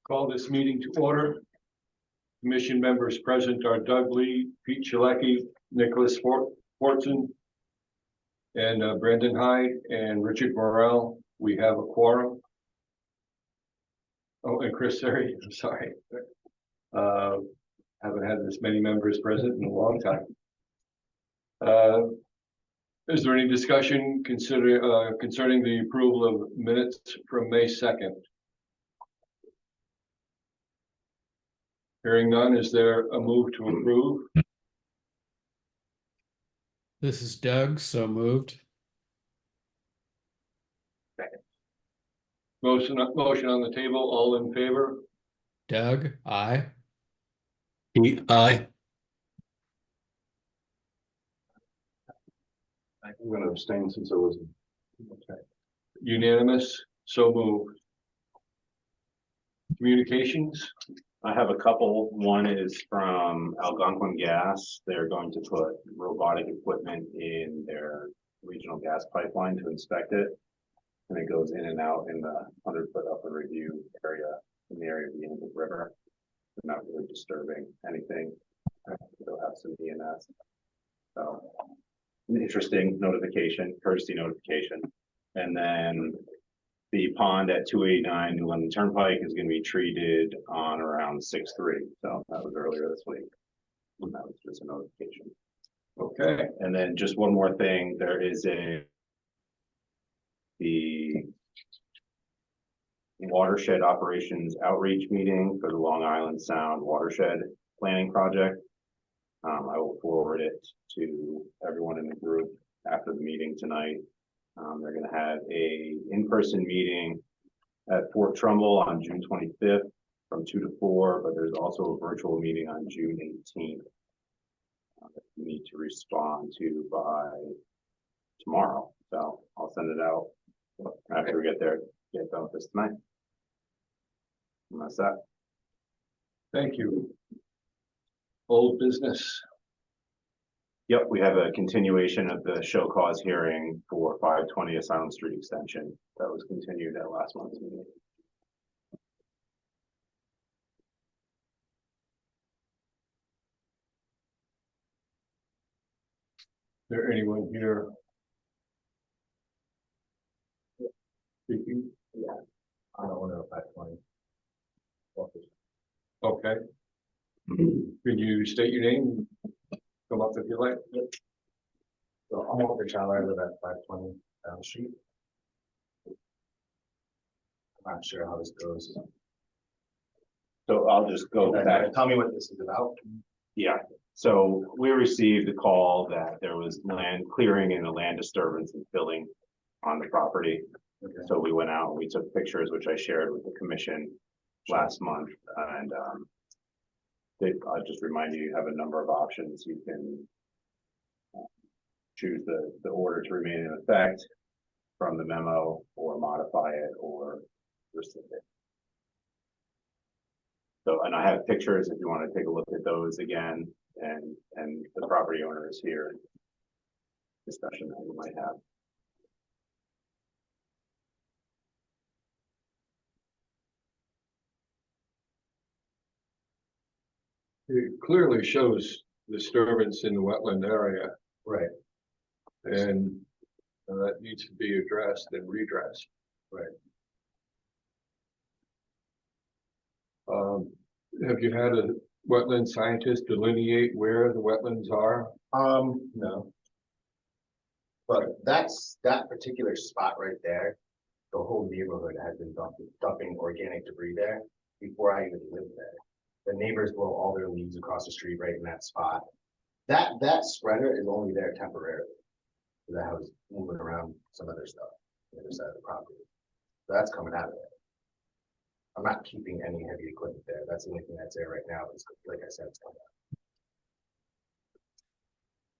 Call this meeting to order. Commission members present are Doug Lee, Pete Chalecki, Nicholas Fortson, and Brandon Hyde and Richard Morrell. We have a quorum. Oh, and Chris Seri, I'm sorry. Haven't had this many members present in a long time. Is there any discussion concerning the approval of minutes from May 2nd? Hearing none, is there a move to approve? This is Doug, so moved. Motion on the table, all in favor? Doug, aye. Pete, aye. I'm going to abstain since I wasn't. Okay. Unanimous, so moved. Communications? I have a couple. One is from Algonquin Gas. They're going to put robotic equipment in their regional gas pipeline to inspect it. And it goes in and out in the 100-foot upper review area in the area of the Indian River. They're not really disturbing anything. They'll have some ENS. So an interesting notification, courtesy notification. And then the pond at 289 New London Turnpike is going to be treated on around 6/3. So that was earlier this week. And that was just a notification. Okay. And then just one more thing, there is the watershed operations outreach meeting for the Long Island Sound watershed planning project. I will forward it to everyone in the group after the meeting tonight. They're going to have a in-person meeting at Fort Trumbull on June 25th from 2 to 4, but there's also a virtual meeting on June 18th that you need to respond to by tomorrow. So I'll send it out after we get there, get done with this tonight. And that's that. Thank you. Old business. Yep, we have a continuation of the show cause hearing for 520 Asylum Street Extension. That was continued at last month's meeting. Is there anyone here speaking? Yeah, I don't know if 520. Okay. Could you state your name? Come up if you like. So I'm Walter Chandler. I live at 520 Down Street. I'm not sure how this goes. So I'll just go back. Tell me what this is about. Yeah, so we received a call that there was land clearing and a land disturbance and filling on the property. Okay. So we went out and we took pictures, which I shared with the commission last month. And I'll just remind you, you have a number of options. You can choose the order to remain in effect from the memo, or modify it, or rescind it. So, and I have pictures if you want to take a look at those again, and the property owner is here. Discussion that you might have. It clearly shows disturbance in the wetland area, Right. and that needs to be addressed and redressed. Right. Have you had a wetland scientist delineate where the wetlands are? No. But that particular spot right there, the whole neighborhood has been dumping organic debris there before I even lived there. The neighbors blow all their leaves across the street right in that spot. That spreader is only there temporarily. That I was moving around some other stuff on the other side of the property. So that's coming out of there. I'm not keeping any heavy equipment there. That's the only thing that's there right now. It's, like I said, it's coming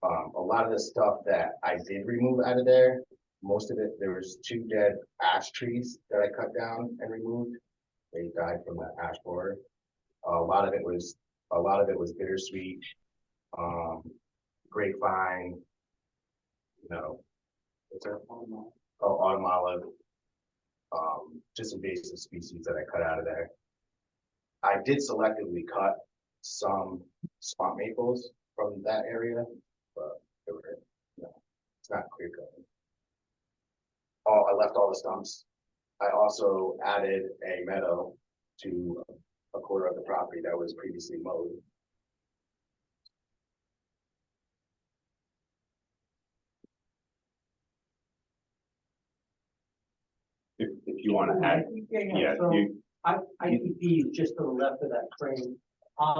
out. A lot of the stuff that I did remove out of there, most of it, there was 2 dead ash trees that I cut down and removed. They died from the ash borer. A lot of it was bittersweet, grapevine, you know, what's that? Autumn olive. Just invasive species that I cut out of there. I did selectively cut some swamp maples from that area, but they were, you know, it's not clear cut. Oh, I left all the stumps. I also added a meadow to a quarter of the property that was previously mowed. If you wanna add, yeah, So you, IPP is just to the left of that frame. I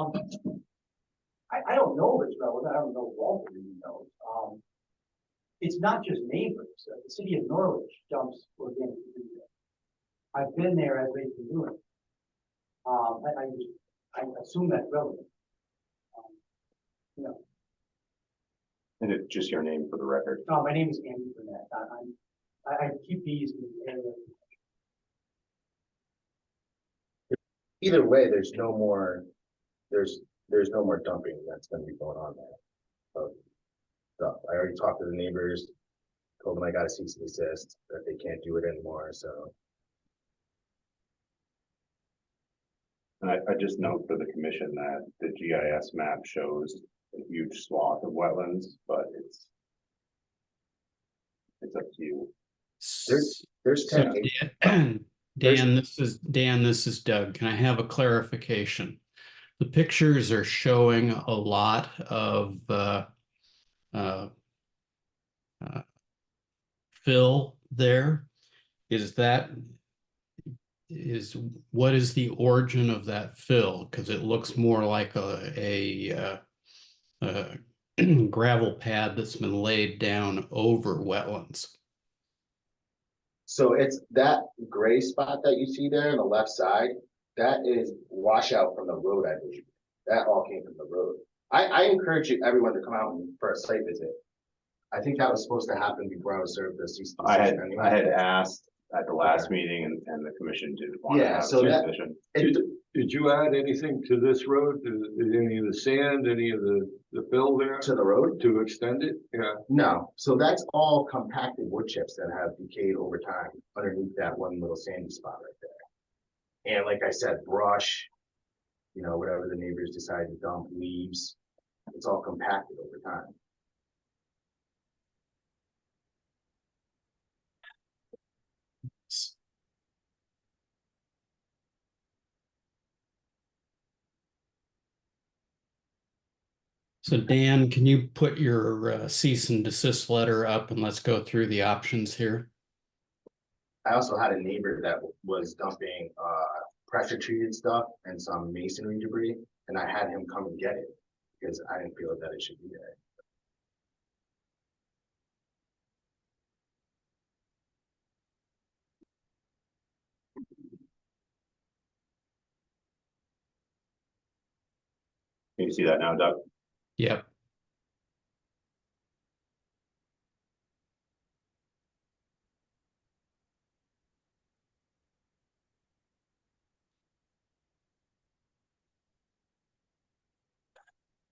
don't know if it's relevant, I don't know if Walter even knows. It's not just neighbors, the city of Norwich dumps organic debris there. I've been there as they've been doing it. I assume that's relevant. You know, and it's just your name for the record. my name is Andy Burnett, I keep these in the area. Either way, there's no more dumping that's gonna be going on there. Of stuff. I already talked to the neighbors, told them I got a cease and desist, that they can't do it anymore, so. And I just note for the commission that the GIS map shows a huge swath of wetlands, but it's up to you. There's So 10 Dan, this is Doug. Can I have a clarification? The pictures are showing a lot of fill there. What is the origin of that fill? Because it looks more like a gravel pad that's been laid down over wetlands. So it's that gray spot that you see there on the left side, that is washout from the road, I believe. That all came from the road. I encourage everyone to come out for a site visit. I think that was supposed to happen before I was served the cease and I desist had anyway. asked at the last meeting and the commission didn't want to Yeah, have so a that- position. Did you add anything to this road? Did any of the sand, any of the fill there To the road? to extend it? Yeah. No, so that's all compacted wood chips that have decayed over time underneath that one little sandy spot right there. And like I said, brush, you know, whatever the neighbors decide to dump, leaves, it's all compacted over time. So Dan, can you put your cease and desist letter up and let's go through the options here? I also had a neighbor that was dumping pressure treated stuff and some masonry debris, and I had him come and get it because I didn't feel that it should be there. Can you see that now, Doug? Yep.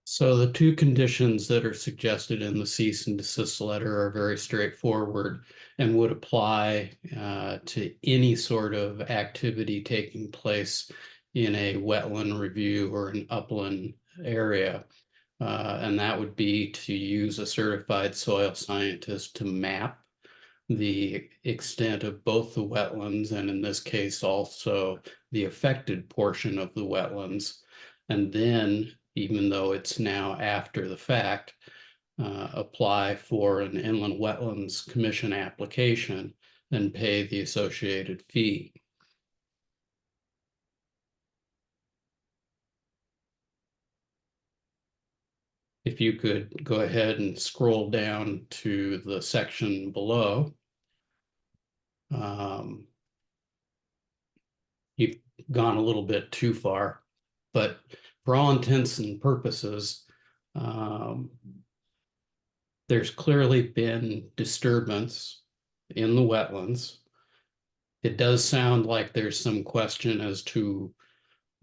So the two conditions that are suggested in the cease and desist letter are very straightforward and would apply to any sort of activity taking place in a wetland review or an upland area. And that would be to use a certified soil scientist to map the extent of both the wetlands and in this case also the affected portion of the wetlands. And then, even though it's now after the fact, apply for an Inland Wetlands Commission application and pay the associated fee. If you could go ahead and scroll down to the section below. You've gone a little bit too far, but for all intents and purposes, there's clearly been disturbance in the wetlands. It does sound like there's some question as to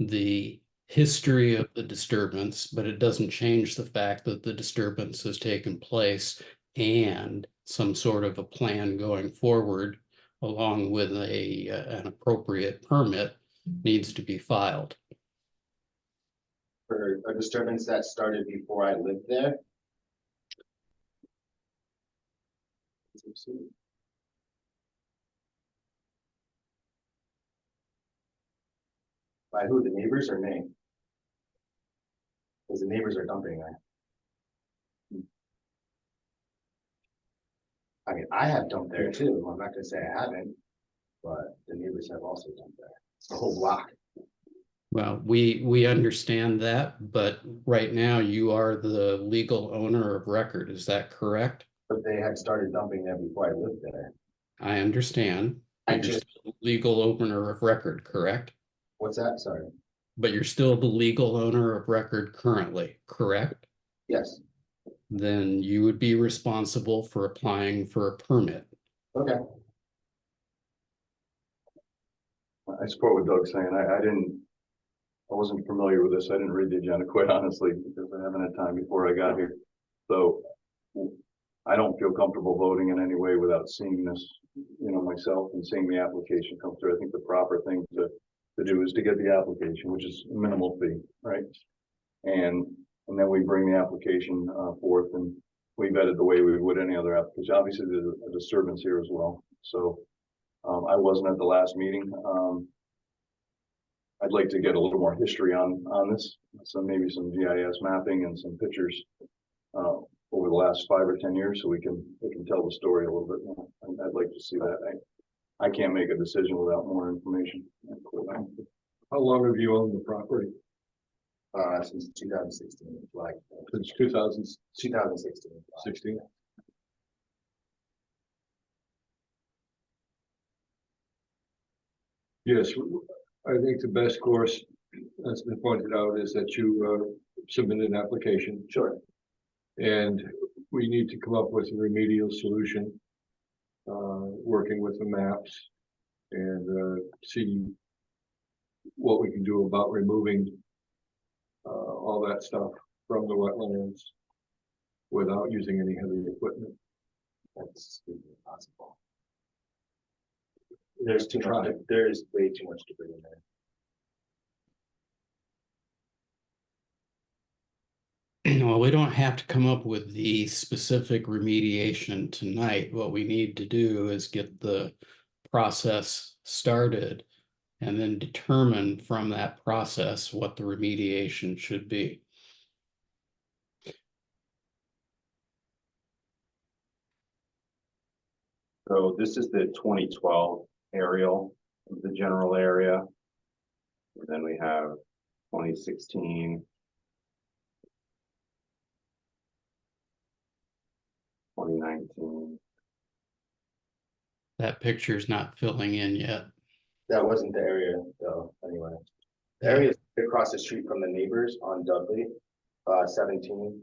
the history of the disturbance, but it doesn't change the fact that the disturbance has taken place and some sort of a plan going forward along with an appropriate permit needs to be filed. For a disturbance that started before I lived there. By who, the neighbors or me? Because the neighbors are dumping there. I mean, I have dumped there too, I'm not gonna say I haven't, but the neighbors have also dumped there, it's a whole block. Well, we understand that, but right now you are the legal owner of record. Is that correct? But they had started dumping there before I lived there. I understand. I But you're just- still the legal owner of record, correct? What's that, sorry? But you're still the legal owner of record currently, correct? Yes, Then you would be responsible for applying for a permit. okay, I support what Doug's saying. I wasn't familiar with this. I didn't read the agenda, quite honestly, because I haven't had time before I got here. So I don't feel comfortable voting in any way without seeing this, myself and seeing the application come through. I think the proper thing to do is to get the application, which is minimal fee, right? And then we bring the application forth and we vet it the way we would any other application. Obviously, there's a disturbance here as well. So I wasn't at the last meeting. I'd like to get a little more history on this. So maybe some GIS mapping and some pictures over the last 5 or 10 years, so we can tell the story a little bit more. I'd like to see that. I can't make a decision without more information. How long have you owned the property? since 2016, like, Since 2016. 2016. Yes, I think the best course, as been pointed out, is that you submit an application. Sure, And we need to come up with a remedial solution, working with the maps and see what we can do about removing all that stuff from the wetlands without using any heavy equipment. that's impossible. There's there's way too much debris in there. Well, we don't have to come up with the specific remediation tonight. What we need to do is get the process started and then determine from that process what the remediation should be. So this is the 2012 aerial of the general area. And then we have 2016. 2019. That picture's not filling in yet. That wasn't the area though, anyway. The area is across the street from the neighbors on Dudley, 17.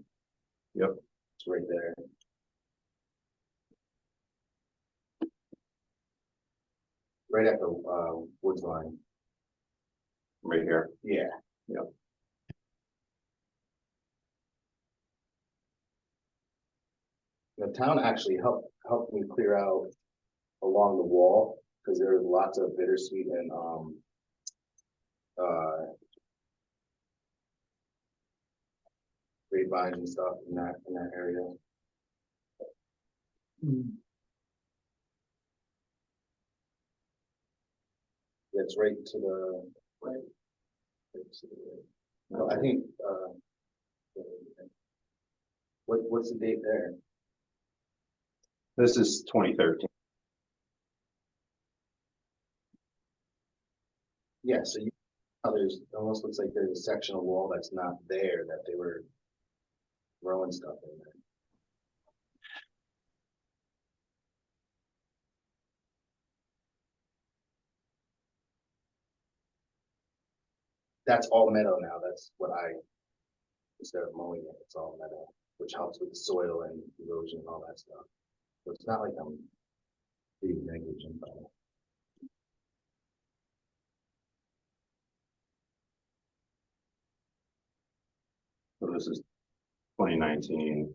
Yep. It's right there. Right at the woods line. Right here. Yeah. Yep. The town actually helped me clear out along the wall because there was lots of bittersweet and grapevines and stuff in that area. It's right to the right. No, I think what's the date there? This is 2013. Yeah, so there's almost looks like there's a section of wall that's not there that they were throwing stuff in there. That's all meadow now. That's what instead of mowing it, it's all meadow, which helps with the soil and erosion and all that stuff. So it's not like I'm being negligent by it. So this is 2019.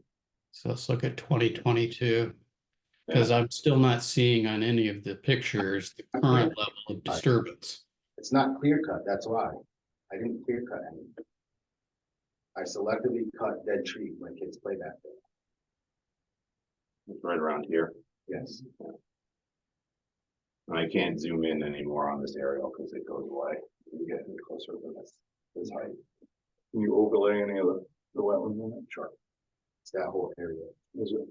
So let's look at 2022. Because I'm still not seeing on any of the pictures the current level of disturbance. It's not clear cut. That's why I didn't clear cut anything. I selectively cut dead trees. My kids play back there. It's right around here. Yes. And I can't zoom in anymore on this aerial because it goes away. You get any closer to this height. Can you overlay any of the wetlands in it? Sure. It's that whole area. Is it?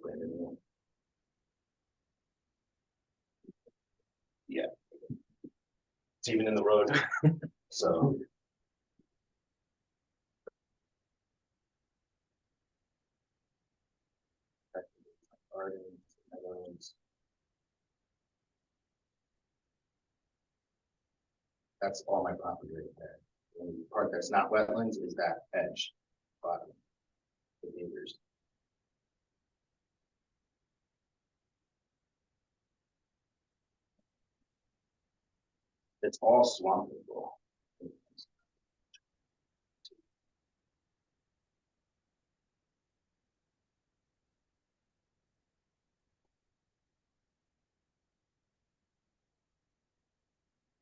It's even in the road. So. Gardens, meadows. That's all my property right there. The only part that's not wetlands is that edge. Bottom. The neighbors. It's all swampable.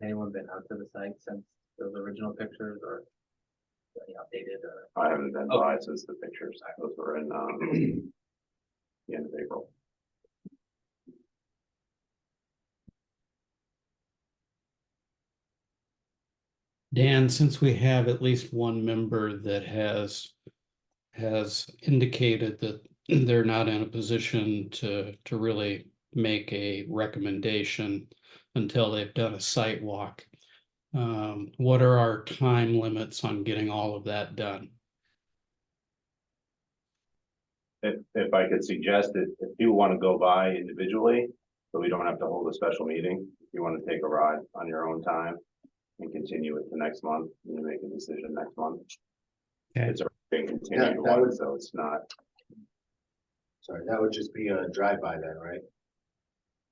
Anyone been out to the site since those original pictures or any updated or? I haven't been by since the pictures. Those were in the end of April. Dan, since we have at least one member that has indicated that they're not in a position to really make a recommendation until they've done a site walk. What are our time limits on getting all of that done? If I could suggest it, if you want to go by individually, so we don't have to hold a special meeting, if you want to take a ride on your own time and continue it to next month, and you make a decision next month. Okay. It's already been continued that once, so it's not, Sorry, that would just be a drive-by then, right?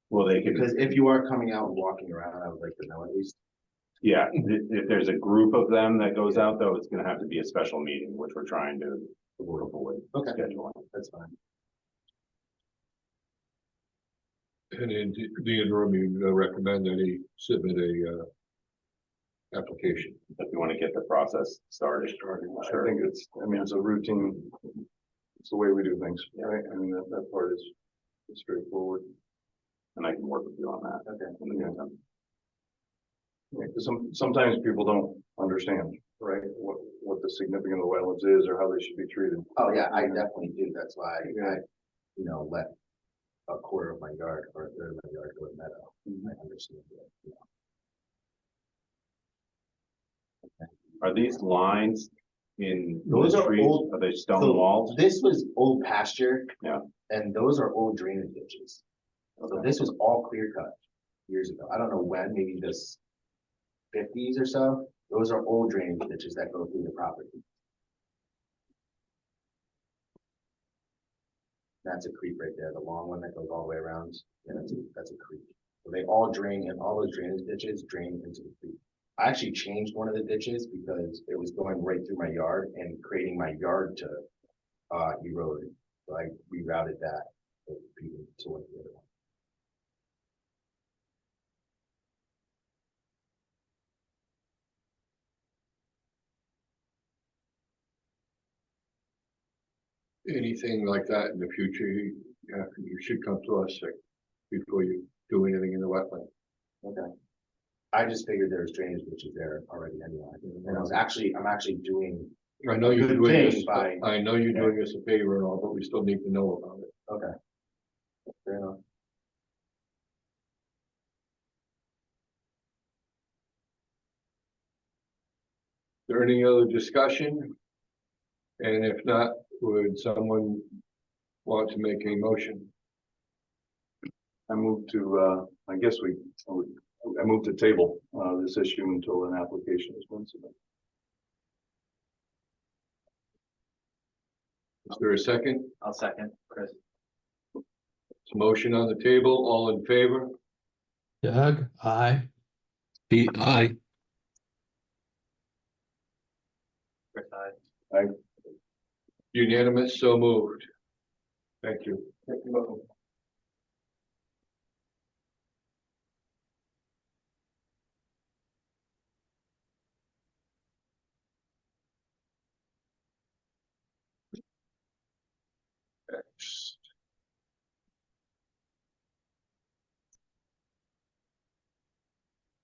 well, they could, Because if you are coming out and walking around, I would like to know at least. yeah, if there's a group of them that goes out though, it's gonna have to be a special meeting, which we're trying to avoid Okay. scheduling. That's fine. And in the interim, you recommend that he submit a application. If you want to get the process started. I think it's a routine, it's the way we do things, right? I mean, that part is straightforward. And I can work with you on that. Okay. In the meantime. Yeah, 'cause sometimes people don't understand, right, what the significance of wetlands is or how they should be treated. Oh, yeah, I definitely do. That's why Yeah. I let a quarter of my yard or a third of my yard go to meadow. I understand that. Are these lines in Those the are trees? old- Are they stone So, walls? This was old pasture. Yeah. And those are old drainage ditches. So this was all clear cut years ago. I don't know when, maybe this 50s or so. Those are old drainage ditches that go through the property. That's a creek right there, the long one that goes all the way around. Yeah, that's a creek. So they all drain, and all those drainage ditches drain into the creek. I actually changed one of the ditches because it was going right through my yard and creating my yard to erode. So I rerouted that to one of the other one. Anything like that in the future, you should come to us before you do anything in the wetland. Okay. I just figured there was drainage ditches there already anyway. And I'm actually doing, I know you're Good doing thing this, by- I know you're doing us a favor and all, but we still need to know about it. okay. Fair enough. Is there any other discussion? And if not, would someone want to make a motion? I move to, I move to table, this issue until an application is been submitted. Is there a second? I'll second, Chris. It's a motion on the table, all in favor? Doug, aye. Pete, aye. Chris, aye. Unanimous, so moved. Thank you. Next.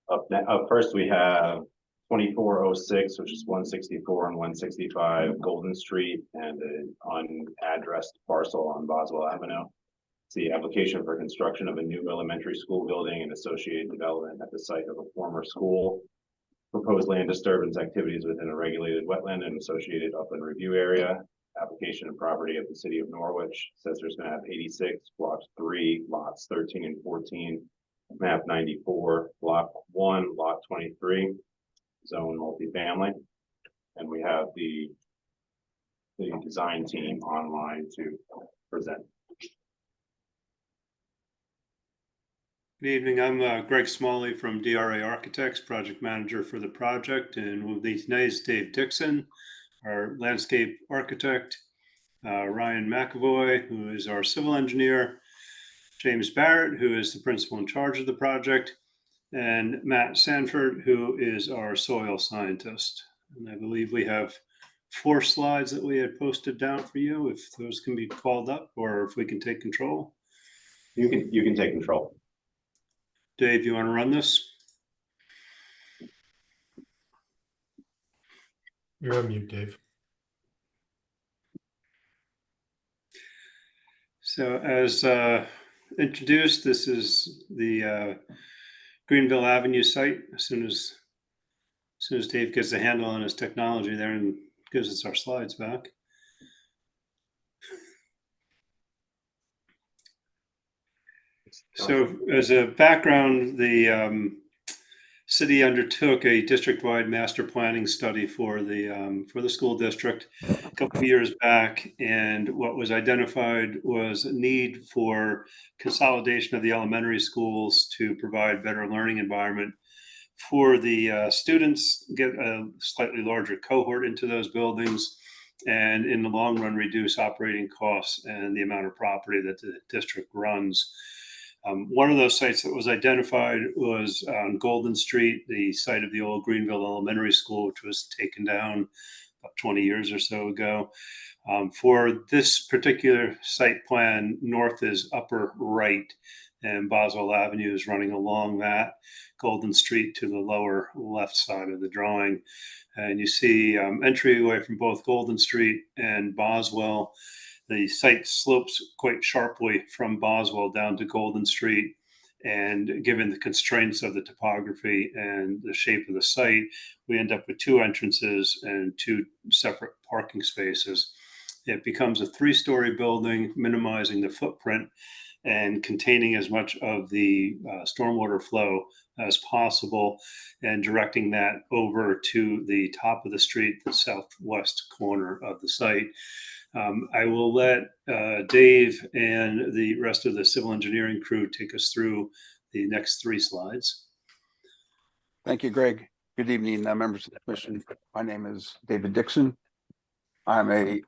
Up first, we have 2406, which is 164 and 165 Golden Street, and an unaddressed parcel on Boswell Avenue. It's the application for construction of a new elementary school building and associated development at the site of a former school. Proposed land disturbance activities within a regulated wetland and associated upland review area. Application and property of the city of Norwich. Says there's map 86, block 3, lots 13 and 14. Map 94, block 1, lot 23, zone multifamily. And we have the design team online to present. Good evening, I'm Greg Smalley from DRA Architects, project manager for the project, and with me tonight is Dave Dixon, our landscape architect, Ryan McAvoy, who is our civil engineer, James Barrett, who is the principal in charge of the project, and Matt Sanford, who is our soil scientist. And I believe we have 4 slides that we had posted down for you, if those can be called up or if we can take control. You can take control. Dave, you want to run this? You're on mute, Dave. So as introduced, this is the Greenville Avenue site. As soon as Dave gets a handle on his technology there and gives us our slides back. So as a background, the city undertook a district-wide master planning study for the school district a couple of years back, and what was identified was a need for consolidation of the elementary schools to provide better learning environment for the students, get a slightly larger cohort into those buildings, and in the long run reduce operating costs and the amount of property that the district runs. One of those sites that was identified was on Golden Street, the site of the old Greenville Elementary School, which was taken down about 20 years or so ago. For this particular site plan, north is upper right, and Boswell Avenue is running along that. Golden Street to the lower left side of the drawing. And you see entryway from both Golden Street and Boswell. The site slopes quite sharply from Boswell down to Golden Street. And given the constraints of the topography and the shape of the site, we end up with 2 entrances and 2 separate parking spaces. It becomes a 3-story building, minimizing the footprint and containing as much of the stormwater flow as possible, and directing that over to the top of the street, the southwest corner of the site. I will let Dave and the rest of the civil engineering crew take us through the next 3 slides. Thank you, Greg. Good evening, members of the commission. My name is David Dixon. I'm a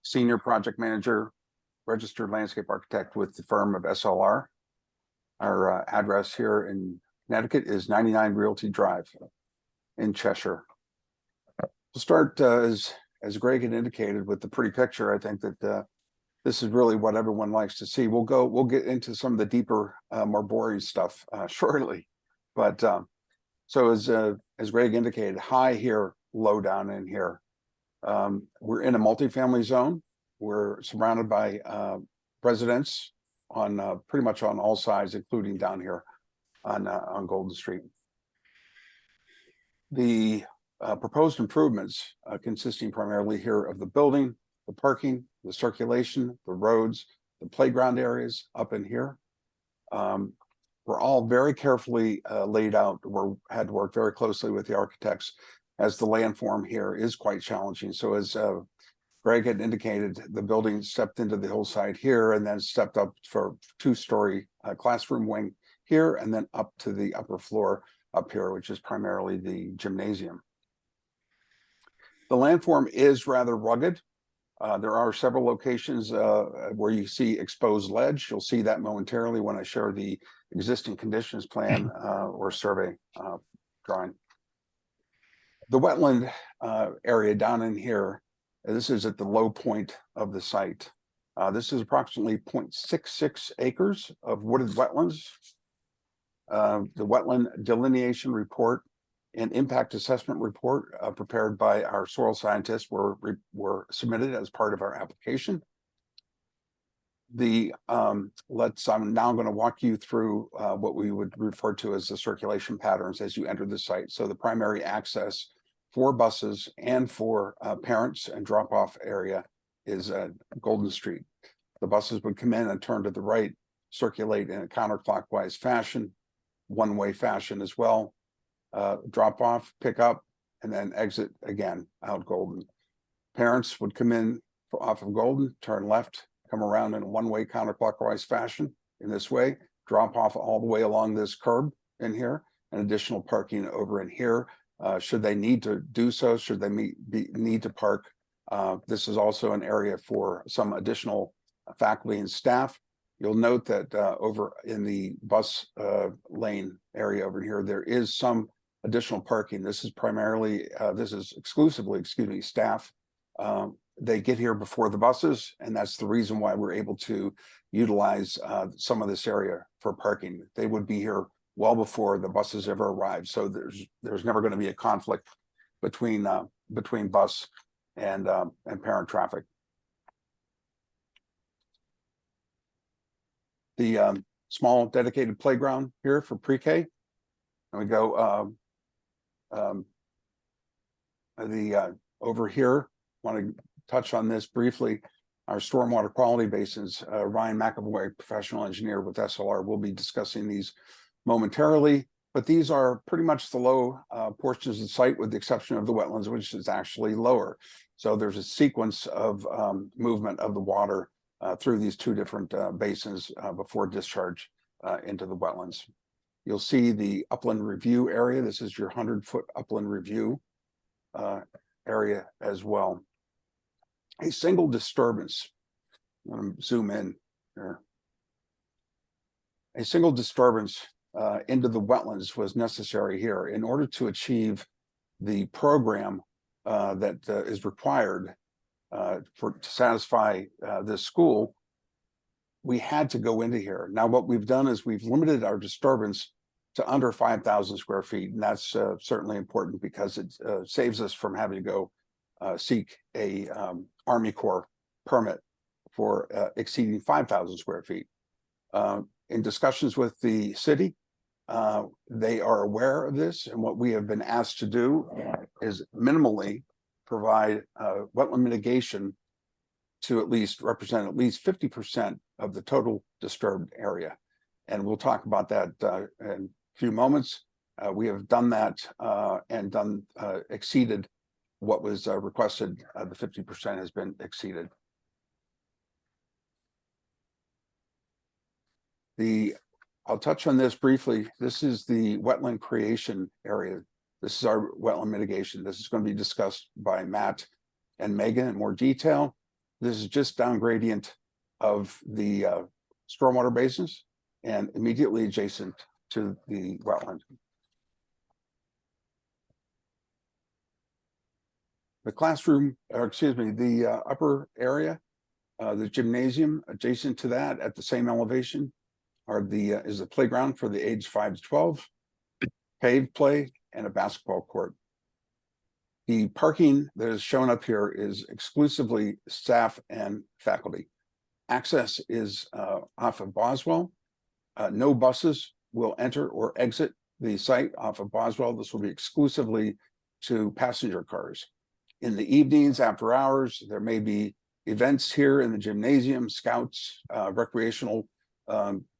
senior project manager, registered landscape architect with the firm of SLR. Our address here in Connecticut is 99 Realty Drive in Cheshire. We'll start as Greg had indicated with the pretty picture. I think that this is really what everyone likes to see. We'll get into some of the deeper, more boring stuff shortly. But so as Greg indicated, high here, low down in here. We're in a multifamily zone. We're surrounded by residents on pretty much on all sides, including down here on Golden Street. The proposed improvements consisting primarily here of the building, the parking, the circulation, the roads, the playground areas up in here. Were all very carefully laid out. We had to work very closely with the architects, as the landform here is quite challenging. So as Greg had indicated, the building stepped into the hillside here and then stepped up for 2-story classroom wing here, and then up to the upper floor up here, which is primarily the gymnasium. The landform is rather rugged. There are several locations where you see exposed ledge. You'll see that momentarily when I share the existing conditions plan or survey drawing. The wetland area down in here, this is at the low point of the site. This is approximately 0.66 acres of wooded wetlands. The wetland delineation report and impact assessment report prepared by our soil scientists were submitted as part of our application. I'm now going to walk you through what we would refer to as the circulation patterns as you enter the site. So the primary access for buses and for parents and drop-off area is Golden Street. The buses would come in and turn to the right, circulate in a counterclockwise fashion, one-way fashion as well, drop off, pick up, and then exit again out Golden. Parents would come in off of Golden, turn left, come around in a one-way counterclockwise fashion in this way, drop off all the way along this curb in here, and additional parking over in here. Should they need to do so, should they need to park, this is also an area for some additional faculty and staff. You'll note that over in the bus lane area over here, there is some additional parking. This is primarily, this is exclusively, excuse me, staff. They get here before the buses, and that's the reason why we're able to utilize some of this area for parking. They would be here well before the buses ever arrive. So there's never going to be a conflict between bus and parent traffic. The small dedicated playground here for pre-K. And we go over here. Want to touch on this briefly. Our stormwater quality basins. Ryan McAvoy, professional engineer with SLR, will be discussing these momentarily. But these are pretty much the low portions of the site, with the exception of the wetlands, which is actually lower. So there's a sequence of movement of the water through these two different basins before discharge into the wetlands. You'll see the upland review area. This is your 100-foot upland review area as well. A single disturbance, I'm going to zoom in here. A single disturbance into the wetlands was necessary here in order to achieve the program that is required to satisfy this school. We had to go into here. Now, what we've done is we've limited our disturbance to under 5,000 square feet, and that's certainly important because it saves us from having to go seek a Army Corps permit for exceeding 5,000 square feet. In discussions with the city, they are aware of this, and what we have been asked to do is minimally provide wetland mitigation to at least represent at least 50% of the total disturbed area. And we'll talk about that in a few moments. We have done that and exceeded what was requested. The 50% has been exceeded. I'll touch on this briefly. This is the wetland creation area. This is our wetland mitigation. This is going to be discussed by Matt and Megan in more detail. This is just down gradient of the stormwater basins and immediately adjacent to the wetland. The classroom, or excuse me, the upper area, the gymnasium adjacent to that at the same elevation is the playground for the age 5 to 12, paved play, and a basketball court. The parking that is shown up here is exclusively staff and faculty. Access is off of Boswell. No buses will enter or exit the site off of Boswell. This will be exclusively to passenger cars. In the evenings, after hours, there may be events here in the gymnasium, scouts, recreational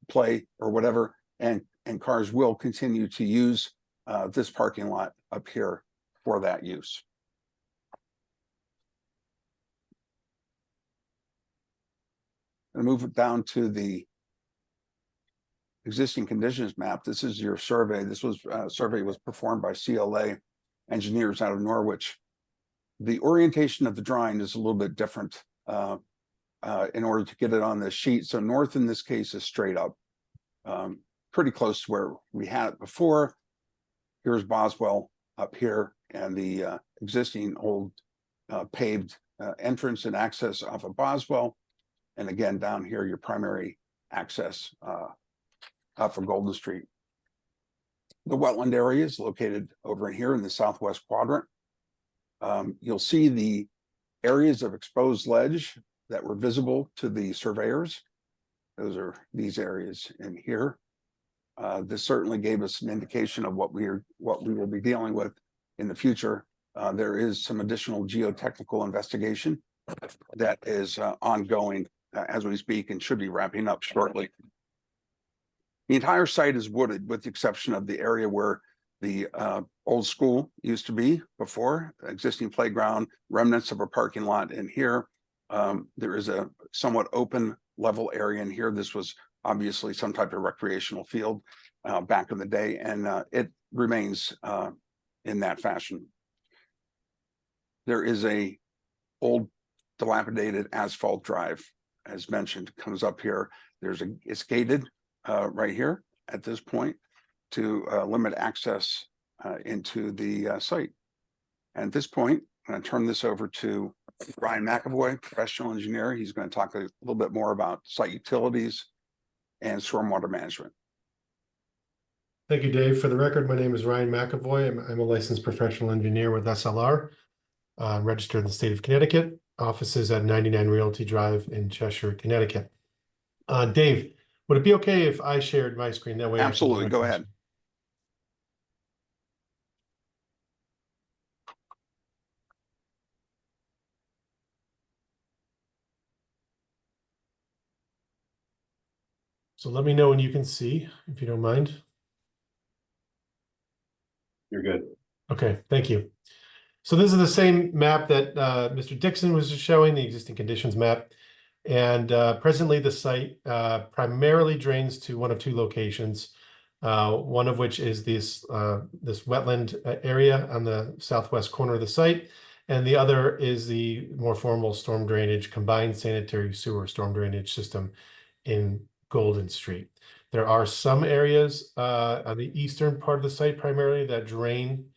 play or whatever, and cars will continue to use this parking lot up here for that use. And move it down to the existing conditions map. This is your survey. This was survey was performed by CLA engineers out of Norwich. The orientation of the drawing is a little bit different in order to get it on this sheet. So north in this case is straight up, pretty close to where we had it before. Here's Boswell up here and the existing old paved entrance and access off of Boswell. And again, down here, your primary access up from Golden Street. The wetland area is located over in here in the southwest quadrant. You'll see the areas of exposed ledge that were visible to the surveyors. Those are these areas in here. This certainly gave us an indication of what we will be dealing with in the future. There is some additional geotechnical investigation that is ongoing as we speak and should be wrapping up shortly. The entire site is wooded with the exception of the area where the old school used to be before, existing playground, remnants of a parking lot in here. There is a somewhat open level area in here. This was obviously some type of recreational field back in the day, and it remains in that fashion. There is a old dilapidated asphalt drive, as mentioned, comes up here. It's gated right here at this point to limit access into the site. And at this point, I'm going to turn this over to Ryan McAvoy, professional engineer. He's going to talk a little bit more about site utilities and stormwater management. Thank you, Dave. For the record, my name is Ryan McAvoy. I'm a licensed professional engineer with SLR, registered in the state of Connecticut, offices at 99 Realty Drive in Cheshire, Connecticut. Dave, would it be okay if I shared my screen that way? Absolutely, go ahead. So let me know when you can see, if you don't mind. You're good. Okay, thank you. So this is the same map that Mr. Dixon was just showing, the existing conditions map. And presently the site primarily drains to one of two locations, one of which is this wetland area on the southwest corner of the site. And the other is the more formal storm drainage, combined sanitary sewer storm drainage system in Golden Street. There are some areas on the eastern part of the site primarily that drain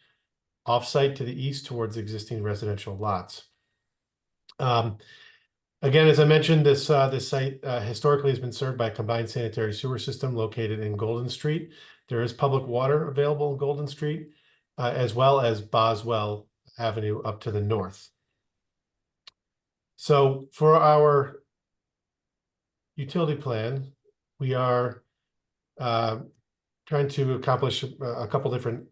off-site to the east towards existing residential lots. Again, as I mentioned, this site historically has been served by a combined sanitary sewer system located in Golden Street. There is public water available in Golden Street, as well as Boswell Avenue up to the north. So for our utility plan, we are trying to accomplish a couple different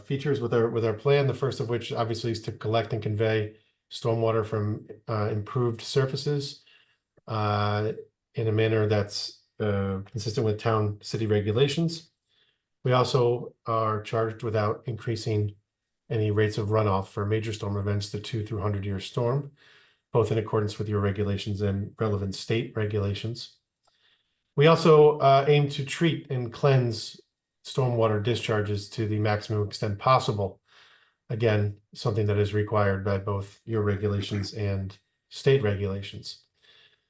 features with our plan. The first of which obviously is to collect and convey stormwater from improved surfaces in a manner that's consistent with town city regulations. We also are charged without increasing any rates of runoff for major storm events, the 2 through 100-year storm, both in accordance with your regulations and relevant state regulations. We also aim to treat and cleanse stormwater discharges to the maximum extent possible. Again, something that is required by both your regulations and state regulations.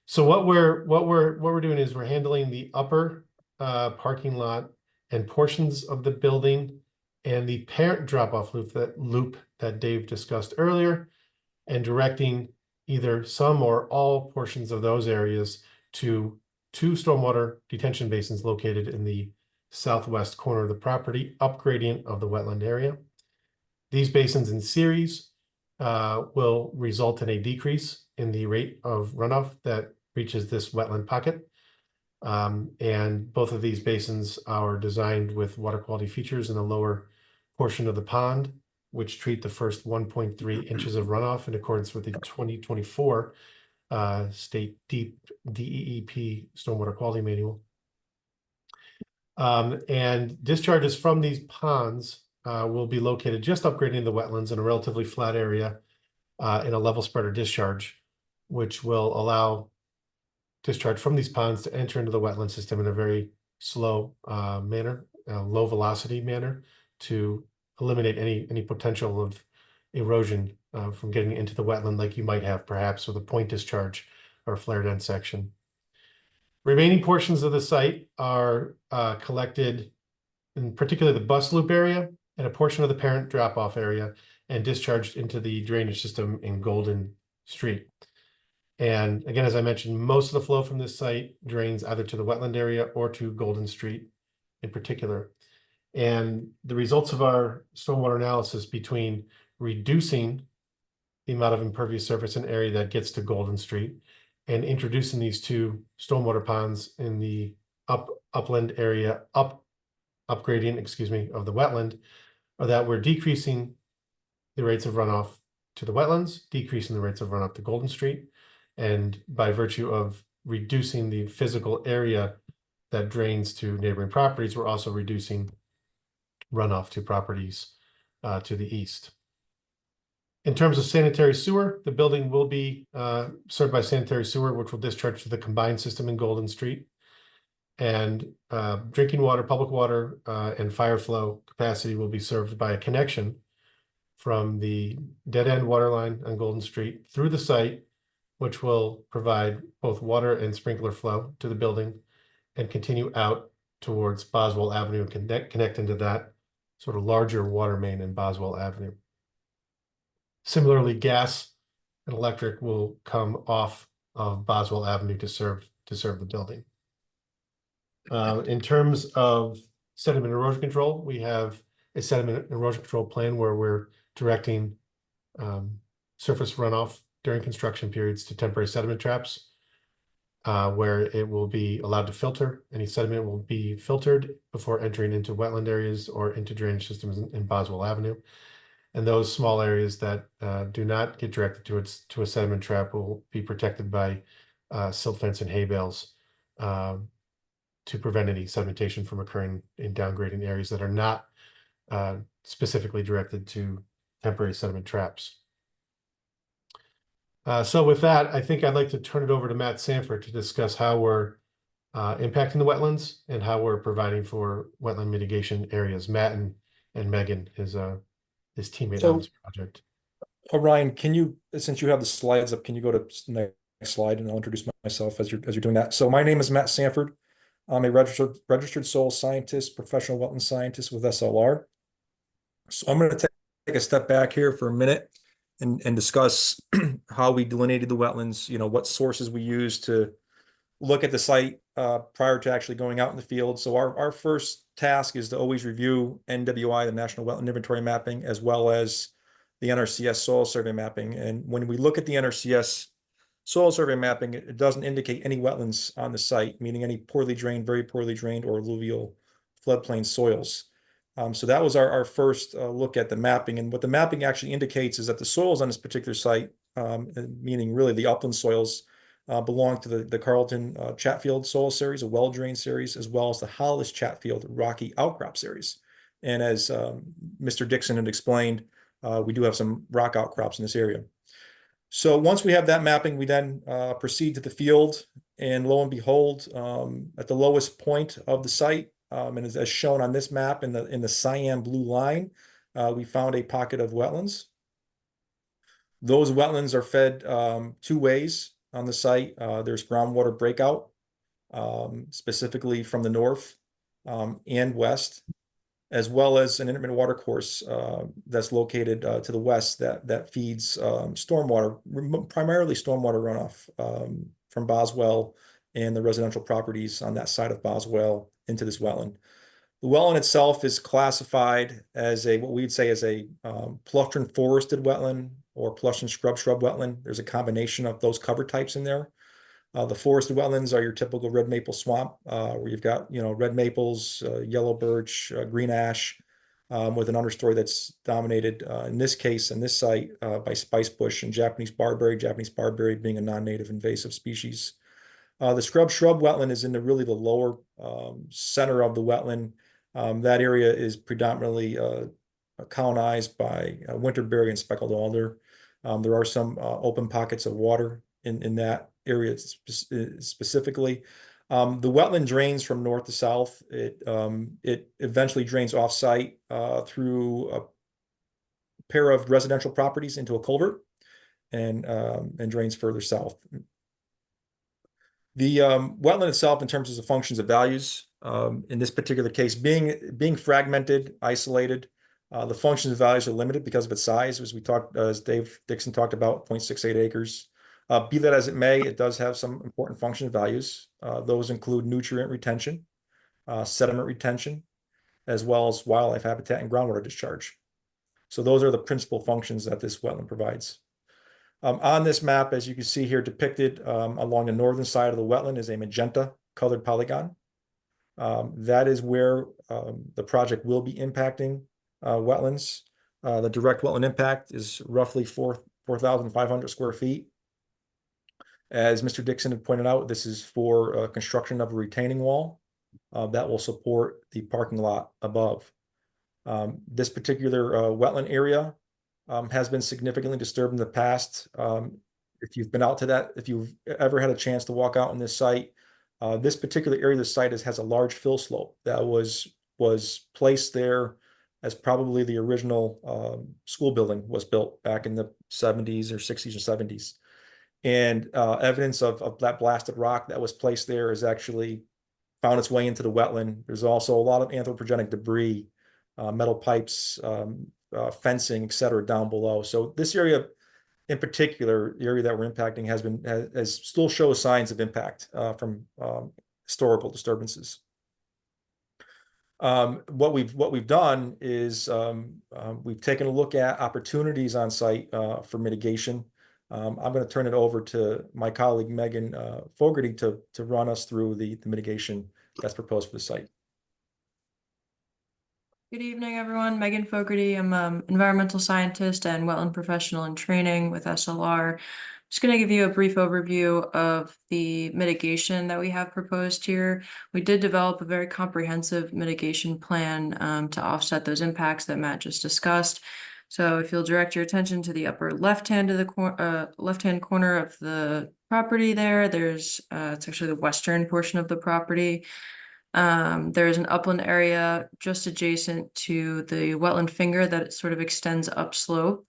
So what we're doing is we're handling the upper parking lot and portions of the building and the parent drop-off loop that Dave discussed earlier, and directing either some or all portions of those areas to 2 stormwater detention basins located in the southwest corner of the property, up gradient of the wetland area. These basins in series will result in a decrease in the rate of runoff that reaches this wetland pocket. And both of these basins are designed with water quality features in the lower portion of the pond, which treat the first 1.3 inches of runoff in accordance with the 2024 state DEEP stormwater quality manual. And discharges from these ponds will be located just upgrading the wetlands in a relatively flat area in a level spreader discharge, which will allow discharge from these ponds to enter into the wetland system in a very slow manner, low velocity manner, to eliminate any potential of erosion from getting into the wetland like you might have perhaps with a point discharge or flared end section. Remaining portions of the site are collected in particular the bus loop area and a portion of the parent drop-off area and discharged into the drainage system in Golden Street. And again, as I mentioned, most of the flow from this site drains either to the wetland area or to Golden Street in particular. And the results of our stormwater analysis between reducing the amount of impervious surface and area that gets to Golden Street and introducing these two stormwater ponds in the upland area, upgrading, excuse me, of the wetland, are that we're decreasing the rates of runoff to the wetlands, decreasing the rates of runoff to Golden Street. And by virtue of reducing the physical area that drains to neighboring properties, we're also reducing runoff to properties to the east. In terms of sanitary sewer, the building will be served by sanitary sewer, which will discharge to the combined system in Golden Street. And drinking water, public water, and fire flow capacity will be served by a connection from the dead end water line on Golden Street through the site, which will provide both water and sprinkler flow to the building and continue out towards Boswell Avenue and connect into that sort of larger water main in Boswell Avenue. Similarly, gas and electric will come off of Boswell Avenue to serve the building. In terms of sediment erosion control, we have a sediment erosion control plan where we're directing surface runoff during construction periods to temporary sediment traps, where it will be allowed to filter. Any sediment will be filtered before entering into wetland areas or into drainage systems in Boswell Avenue. And those small areas that do not get directed to a sediment trap will be protected by silt fence and hay bales to prevent any sedimentation from occurring in downgrading areas that are not specifically directed to temporary sediment traps. So with that, I think I'd like to turn it over to Matt Sanford to discuss how we're impacting the wetlands and how we're providing for wetland mitigation areas. Matt and Megan, his teammate on this project. Ryan, can you, since you have the slides up, can you go to the next slide and I'll introduce myself as you're doing that. So my name is Matt Sanford. I'm a registered soil scientist, professional wetland scientist with SLR. So I'm going to take a step back here for a minute and discuss how we delineated the wetlands, what sources we used to look at the site prior to actually going out in the field. So our first task is to always review NWI, the National Wetland Inventory Mapping, as well as the NRCS Soil Survey Mapping. And when we look at the NRCS Soil Survey Mapping, it doesn't indicate any wetlands on the site, meaning any poorly drained, very poorly drained, or alluvial floodplain soils. So that was our first look at the mapping. And what the mapping actually indicates is that the soils on this particular site, meaning really the upland soils, belong to the Carlton Chatfield soil series, a well-drained series, as well as the Hollis Chatfield rocky outcrop series. And as Mr. Dixon had explained, we do have some rock outcrops in this area. So once we have that mapping, we then proceed to the field, and lo and behold, at the lowest point of the site, and as shown on this map in the cyan blue line, we found a pocket of wetlands. Those wetlands are fed two ways on the site. There's groundwater breakout, specifically from the north and west, as well as an intermittent water course that's located to the west that feeds stormwater, primarily stormwater runoff from Boswell and the residential properties on that side of Boswell into this wetland. The wetland itself is classified as what we'd say is a plustron forested wetland or plustron shrub wetland. There's a combination of those cover types in there. The forested wetlands are your typical red maple swamp, where you've got red maples, yellow birch, green ash, with an understory that's dominated in this case, in this site, by spice bush and Japanese barberry being a non-native invasive species. The scrub shrub wetland is in the lower center of the wetland. That area is predominantly colonized by winterberry and speckled alder. There are some open pockets of water in that area specifically. The wetland drains from north to south. It eventually drains off-site through a pair of residential properties into a culvert and drains further south. The wetland itself, in terms of the functions and values, in this particular case, being fragmented, isolated, the functions and values are limited because of its size, as Dave Dixon talked about, 0.68 acres. Be that as it may, it does have some important function values. Those include nutrient retention, sediment retention, as well as wildlife habitat and groundwater discharge. So those are the principal functions that this wetland provides. On this map, as you can see here depicted, along the northern side of the wetland is a magenta colored polygon. That is where the project will be impacting wetlands. The direct wetland impact is roughly 4,500 square feet. As Mr. Dixon had pointed out, this is for construction of a retaining wall that will support the parking lot above. This particular wetland area has been significantly disturbed in the past. If you've been out to that, if you've ever had a chance to walk out on this site, this particular area of the site has a large fill slope that was placed there as probably the original school building was built back in the 70s or 60s or 70s. And evidence of that blasted rock that was placed there has actually found its way into the wetland. There's also a lot of anthropogenic debris, metal pipes, fencing, et cetera, down below. So this area in particular, the area that we're impacting has still shows signs of impact from historical disturbances. What we've done is we've taken a look at opportunities on site for mitigation. I'm going to turn it over to my colleague Megan Fogarty to run us through the mitigation that's proposed for the site. Good evening, everyone. Megan Fogarty. I'm an environmental scientist and wetland professional in training with SLR. Just going to give you a brief overview of the mitigation that we have proposed here. We did develop a very comprehensive mitigation plan to offset those impacts that Matt just discussed. So if you'll direct your attention to the upper left-hand corner of the property there's it's actually the western portion of the property. There's an upland area just adjacent to the wetland finger that sort of extends upslope.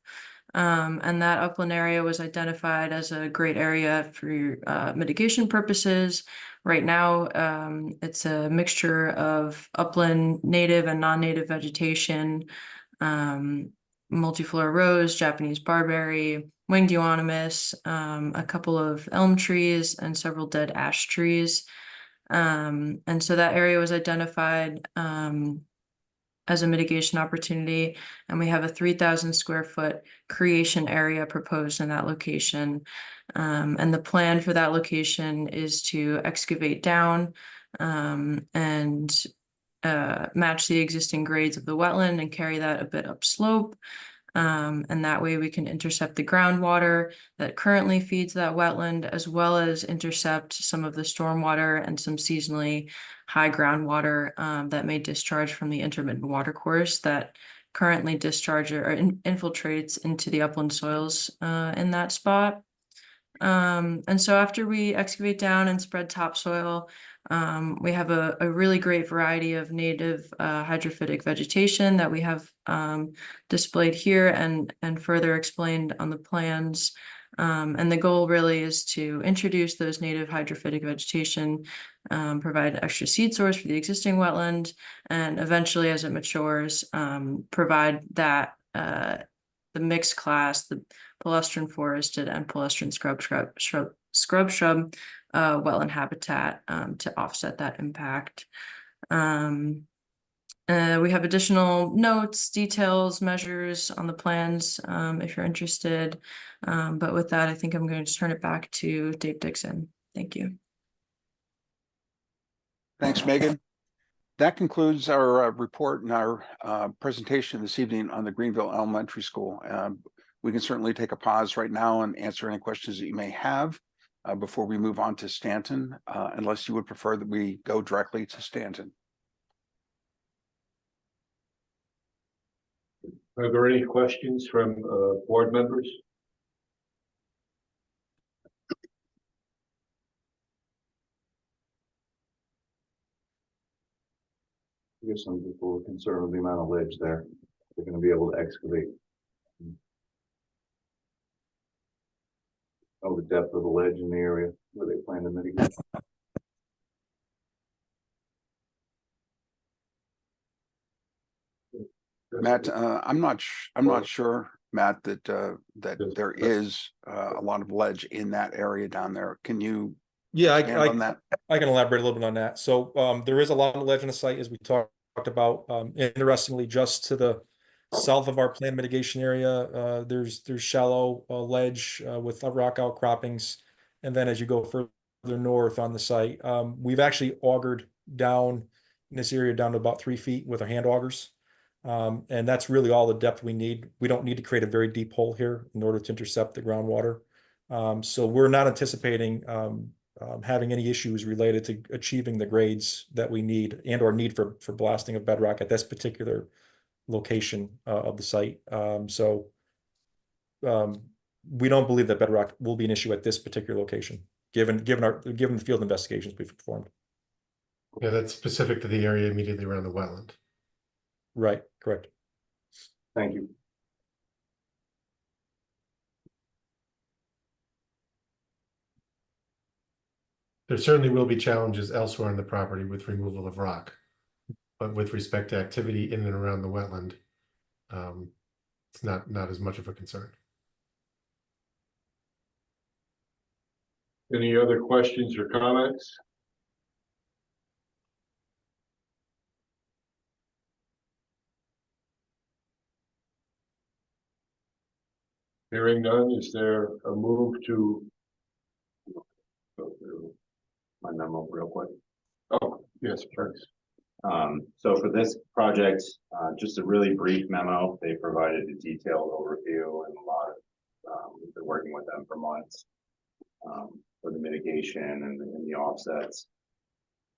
And that upland area was identified as a great area for mitigation purposes. Right now, it's a mixture of upland native and non-native vegetation, multiflora rose, Japanese barberry, winged euonymus, a couple of elm trees, and several dead ash trees. And so that area was identified as a mitigation opportunity, and we have a 3,000 square foot creation area proposed in that location. And the plan for that location is to excavate down and match the existing grades of the wetland and carry that a bit upslope. And that way we can intercept the groundwater that currently feeds that wetland, as well as intercept some of the stormwater and some seasonally high groundwater that may discharge from the intermittent watercourse that currently discharge or infiltrates into the upland soils in that spot. And so after we excavate down and spread topsoil, we have a really great variety of native hydrophytic vegetation that we have displayed here and further explained on the plans. And the goal really is to introduce those native hydrophytic vegetation, provide extra seed source for the existing wetland, and eventually as it matures, provide that the mixed class, the palustrin forested and palustrin scrub wetland habitat to offset that impact. We have additional notes, details, measures on the plans if you're interested. But with that, I think I'm going to turn it back to Dave Dixon. Thank you. Thanks, Megan. That concludes our report and our presentation this evening on the Greenville Elementary School. We can certainly take a pause right now and answer any questions that you may have before we move on to Stanton, unless you would prefer that we go directly to Stanton. Are there any questions from board members? I guess some people are concerned with the amount of ledge there. They're going to be able to excavate. Oh, the depth of the ledge in the area where they plan to mitigate. Matt, I'm not sure Matt, that there is a lot of ledge in that area down there. Can you Yeah, expand on that? I can elaborate a little bit on that. So there is a lot of ledge on the site, as we talked about. Interestingly, just to the south of our planned mitigation area, there's shallow ledge with rock outcroppings. And then as you go further north on the site, we've actually augered down in this area down to about 3 feet with our hand augers. And that's really all the depth we need. We don't need to create a very deep hole here in order to intercept the groundwater. So we're not anticipating having any issues related to achieving the grades that we need and or need for blasting of bedrock at this particular location of the site. We don't believe that bedrock will be an issue at this particular location, given the field investigations we've performed. Yeah, that's specific to the area immediately around the wetland. Right, correct. Thank you. There certainly will be challenges elsewhere on the property with removal of rock. But with respect to activity in and around the wetland, it's not as much of a concern. Any other questions or comments? Hearing none, is there a move to Go through my memo real quick. Oh, yes, please. So for this project, just a really brief memo. They provided a detailed overview and a lot of, we've been working with them for months for the mitigation and the offsets.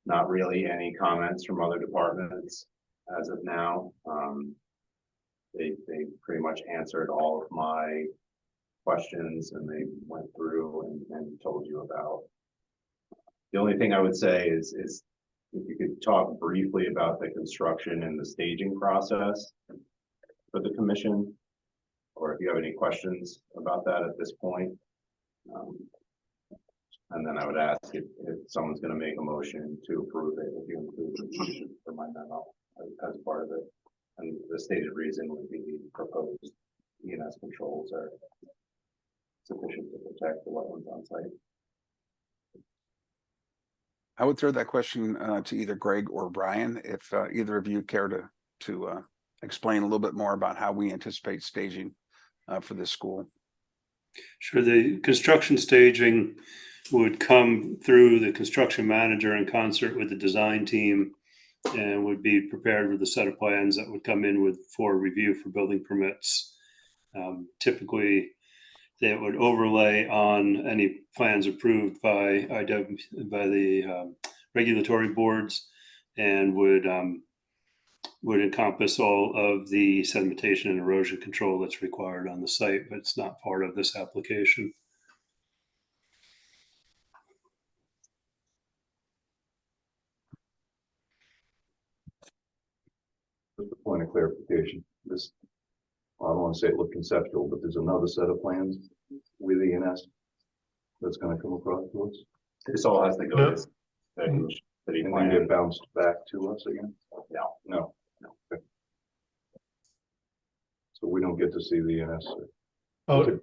Not really any comments from other departments as of now. They pretty much answered all of my questions and they went through and told you about. The only thing I would say is if you could talk briefly about the construction and the staging process for the commission, or if you have any questions about that at this point. And then I would ask if someone's going to make a motion to approve it, if you include the motion for my memo as part of it. And the stated reason would be the proposed ENS controls are sufficient to protect the wetlands on site. I would throw that question to either Greg or Brian, if either of you care to explain a little bit more about how we anticipate staging for this school. Sure, the construction staging would come through the construction manager in concert with the design team and would be prepared with a set of plans that would come in for review for building permits. Typically, that would overlay on any plans approved by the regulatory boards and would encompass all of the sedimentation and erosion control that's required on the site, but it's not part of this application. Just a point of clarification. This, I don't want to say it looked conceptual, but there's another set of plans with ENS that's going to come across to us. This all has to go to the city And plan. then get bounced back to us again? No. Okay. So we don't get to see the ENS. Oh,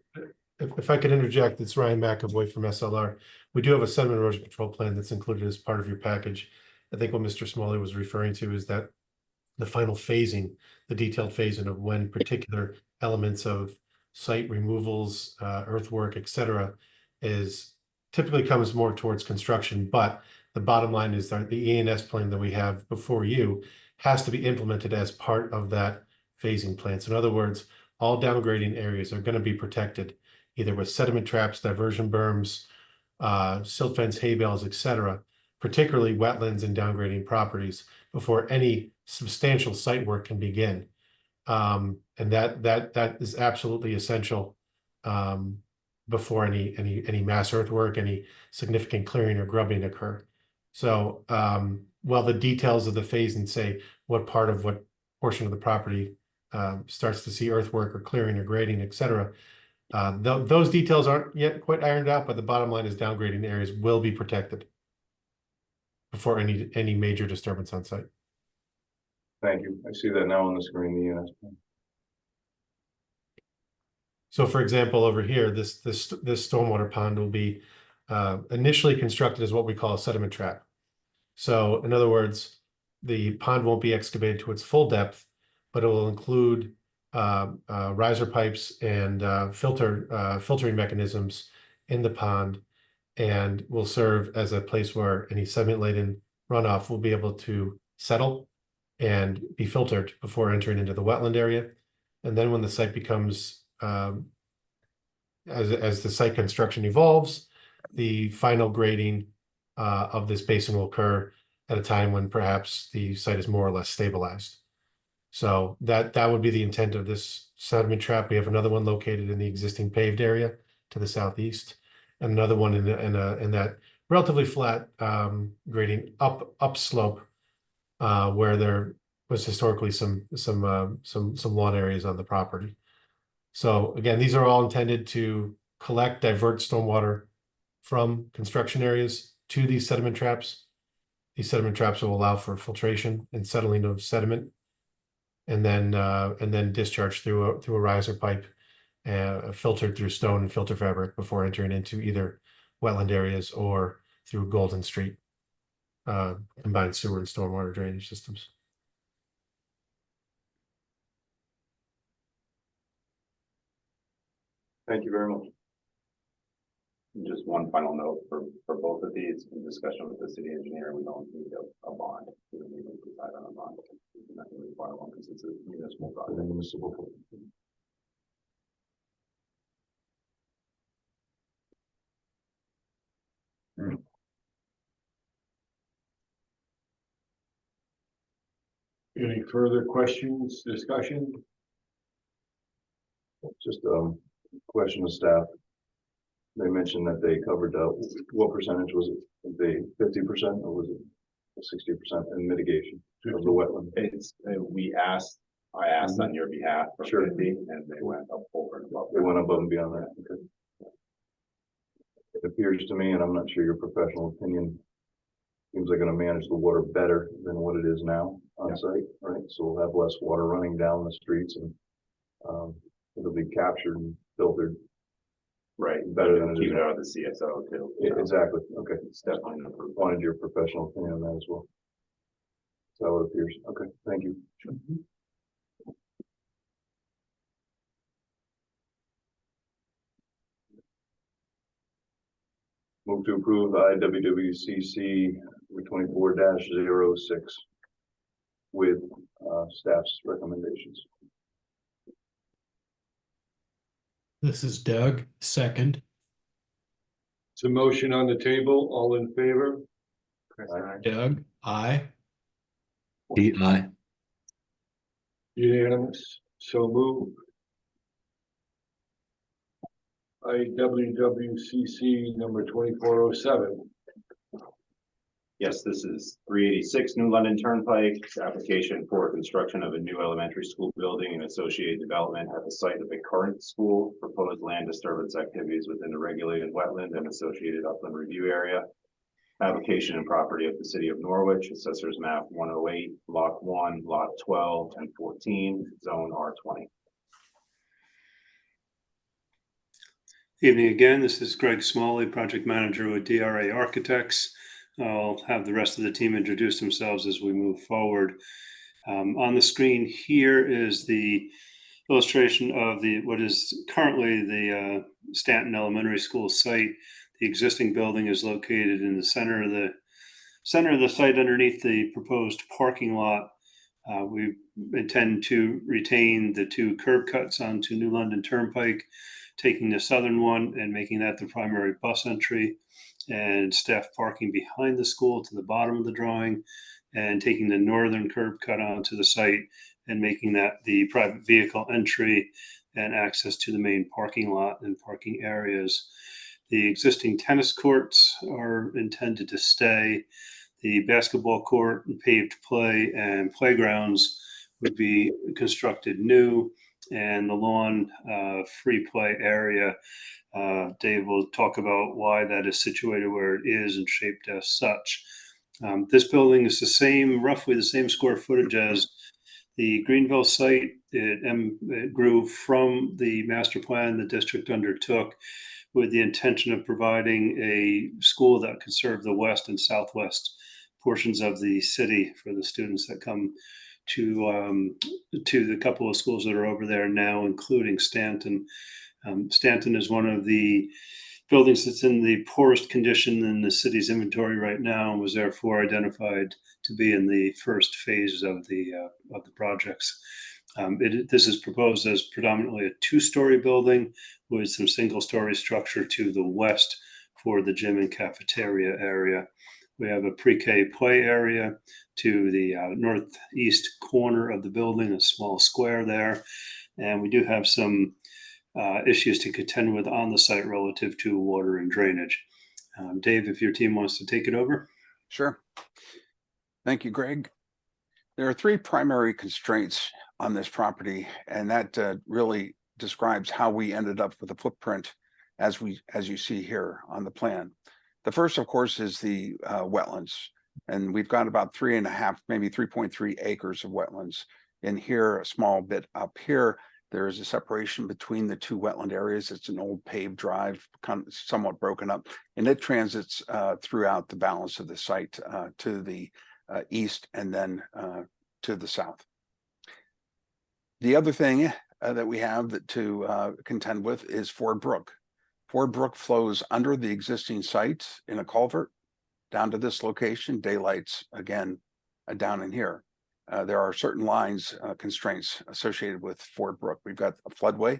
if I could interject, it's Ryan McAvoy from SLR. We do have a sediment erosion control plan that's included as part of your package. I think what Mr. Smalley was referring to is that the final phasing, the detailed phasing of when particular elements of site removals, earthwork, etc., is typically comes more towards construction. But the bottom line is that the ENS plan that we have before you has to be implemented as part of that phasing plan. So in other words, all downgrading areas are going to be protected either with sediment traps, diversion berms, silt fence, hay bales, etc., particularly wetlands and downgrading properties before any substantial site work can begin. And that is absolutely essential before any mass earthwork, any significant clearing or grubbing occur. So while the details of the phase and say what part of what portion of the property starts to see earthwork or clearing or grading, etc., those details aren't yet quite ironed out, but the bottom line is downgrading areas will be protected before any major disturbance on site. Thank you. I see that now on the screen, the ENS plan. So for example, over here, this stormwater pond will be initially constructed as what we call a sediment trap. So in other words, the pond won't be excavated to its full depth, but it will include riser pipes and filtering mechanisms in the pond, and will serve as a place where any sediment-laden runoff will be able to settle and be filtered before entering into the wetland area. And then when the site becomes, as the site construction evolves, the final grading of this basin will occur at a time when perhaps the site is more or less stabilized. So that would be the intent of this sediment trap. We have another one located in the existing paved area to the southeast, and another one in that relatively flat grading upslope where there was historically some lawn areas on the property. So again, these are all intended to divert stormwater from construction areas to these sediment traps. These sediment traps will allow for filtration and settling of sediment, and then discharge through a riser pipe, filtered through stone and filter fabric before entering into either wetland areas or through Golden Street combined sewer and stormwater drainage systems. Thank you very much. Just one final note for both of these, in discussion with the city engineer, we don't need a bond. We don't need to decide on a bond. We're not going to require one because it's a municipal project. Any further questions, discussion? Just question of staff. They mentioned that they covered, what percentage was it? The 50% or was it 60% in mitigation of the wetland? It's, I asked on your behalf for Sure. 50, and they went up over and above. They went above and beyond that. Okay. It appears to me, and I'm not sure your professional opinion, seems they're going to manage the water better than what it is now on site, right? So we'll have less water running down the streets, and it'll be captured and filtered. Right, Better than it keep is it out of the CSO too. Exactly. Okay. It's definitely an improvement. Wanted your professional opinion on that as well. That's how it appears. Okay, thank you. Move to approve IWWCC 24-06 with staff's recommendations. This is Doug, second. It's a motion on the table. All in favor? Chris, aye. Doug, aye. Pete, aye. Unanimous. So move. IWWCC number 2407. Yes, this is 386 New London Turnpike, application for construction of a new elementary school building and associated development at the site of the current school, proposed land disturbance activities within the regulated wetland and associated upland review area. Application and property of the city of Norwich, assessors map 108, lot 1, lot 12 and 14, zone R20. Evening again. This is Greg Smalley, project manager with DRA Architects. I'll have the rest of the team introduce themselves as we move forward. On the screen here is the illustration of what is currently the Stanton Elementary School site. The existing building is located in the center of the site underneath the proposed parking lot. We intend to retain the two curb cuts onto New London Turnpike, taking the southern one and making that the primary bus entry, and staff parking behind the school to the bottom of the drawing, and taking the northern curb cut onto the site and making that the private vehicle entry and access to the main parking lot and parking areas. The existing tennis courts are intended to stay. The basketball court, paved play, and playgrounds would be constructed new, and the lawn free play area, Dave will talk about why that is situated where it is and shaped as such. This building is roughly the same square footage as The Greenville site, it grew from the master plan the district undertook with the intention of providing a school that could serve the west and southwest portions of the city for the students that come to the couple of schools that are over there now, including Stanton. Stanton is one of the buildings that's in the poorest condition in the city's inventory right now, and was therefore identified to be in the first phase of the projects. This is proposed as predominantly a two-story building with some single-story structure to the west for the gym and cafeteria area. We have a pre-K play area to the northeast corner of the building, a small square there, and we do have some issues to contend with on the site relative to water and drainage. Dave, if your team wants to take it over. Sure. Thank you, Greg. There are three primary constraints on this property, and that really describes how we ended up with a footprint as you see here on the plan. The first, of course, is the wetlands, and we've got about 3.5, maybe 3.3 acres of wetlands in here, a small bit up here. There is a separation between the two wetland areas. It's an old paved drive, somewhat broken up, and it transits throughout the balance of the site to the east and then to the south. The other thing that we have to contend with is Ford Brook. Ford Brook flows under the existing site in a culvert down to this location. Daylight's again down in here. There are certain lines, constraints associated with Ford Brook. We've got a floodway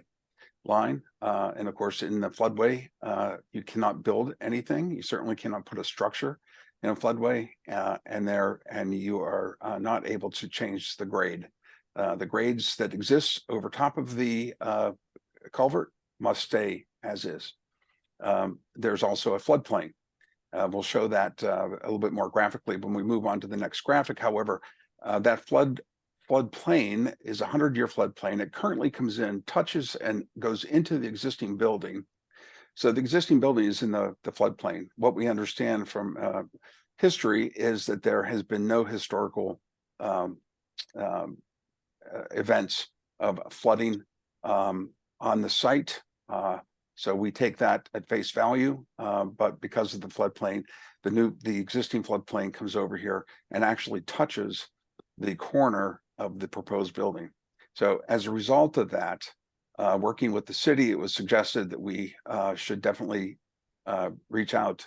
line, and of course, in the floodway, you cannot build anything. You certainly cannot put a structure in a floodway, and you are not able to change the grade. The grades that exist over top of the culvert must stay as is. There's also a floodplain. We'll show that a little bit more graphically when we move on to the next graphic. However, that floodplain is a 100-year floodplain. It currently comes in, touches, and goes into the existing building. So the existing building is in the floodplain. What we understand from history is that there has been no historical events of flooding on the site. So we take that at face value, but because of the floodplain, the existing floodplain comes over here and actually touches the corner of the proposed building. So as a result of that, working with the city, it was suggested that we should definitely reach out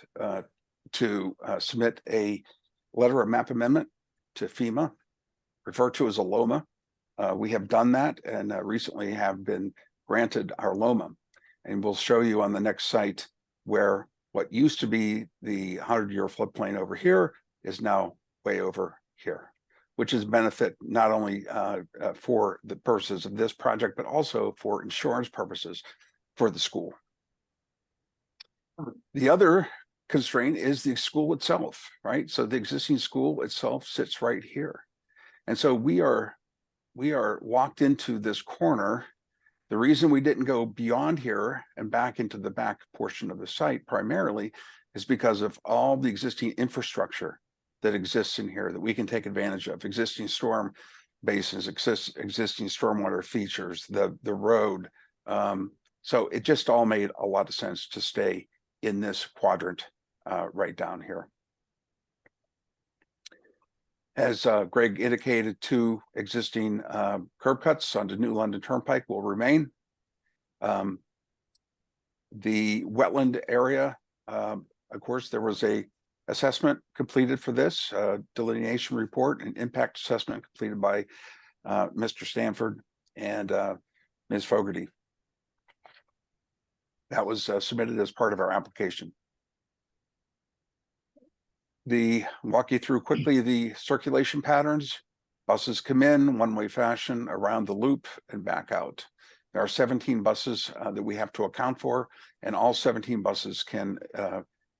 to submit a letter of map amendment to FEMA, referred to as a LOMA. We have done that and recently have been granted our LOMA. And we'll show you on the next site where what used to be the 100-year floodplain over here is now way over here, which is benefit not only for the purposes of this project, but also for insurance purposes for the school. The other constraint is the school itself, right? So the existing school itself sits right here. And so we are locked into this corner. The reason we didn't go beyond here and back into the back portion of the site primarily is because of all the existing infrastructure that exists in here that we can take advantage of, existing storm basins, existing stormwater features, the road. So it just all made a lot of sense to stay in this quadrant right down here. As Greg indicated, two existing curb cuts onto New London Turnpike will remain. The wetland area, of course, there was a assessment completed for this, delineation report and impact assessment completed by Mr. Stanford and Ms. Fogarty. That was submitted as part of our application. Walk you through quickly the circulation patterns. Buses come in one-way fashion around the loop and back out. There are 17 buses that we have to account for, and all 17 buses can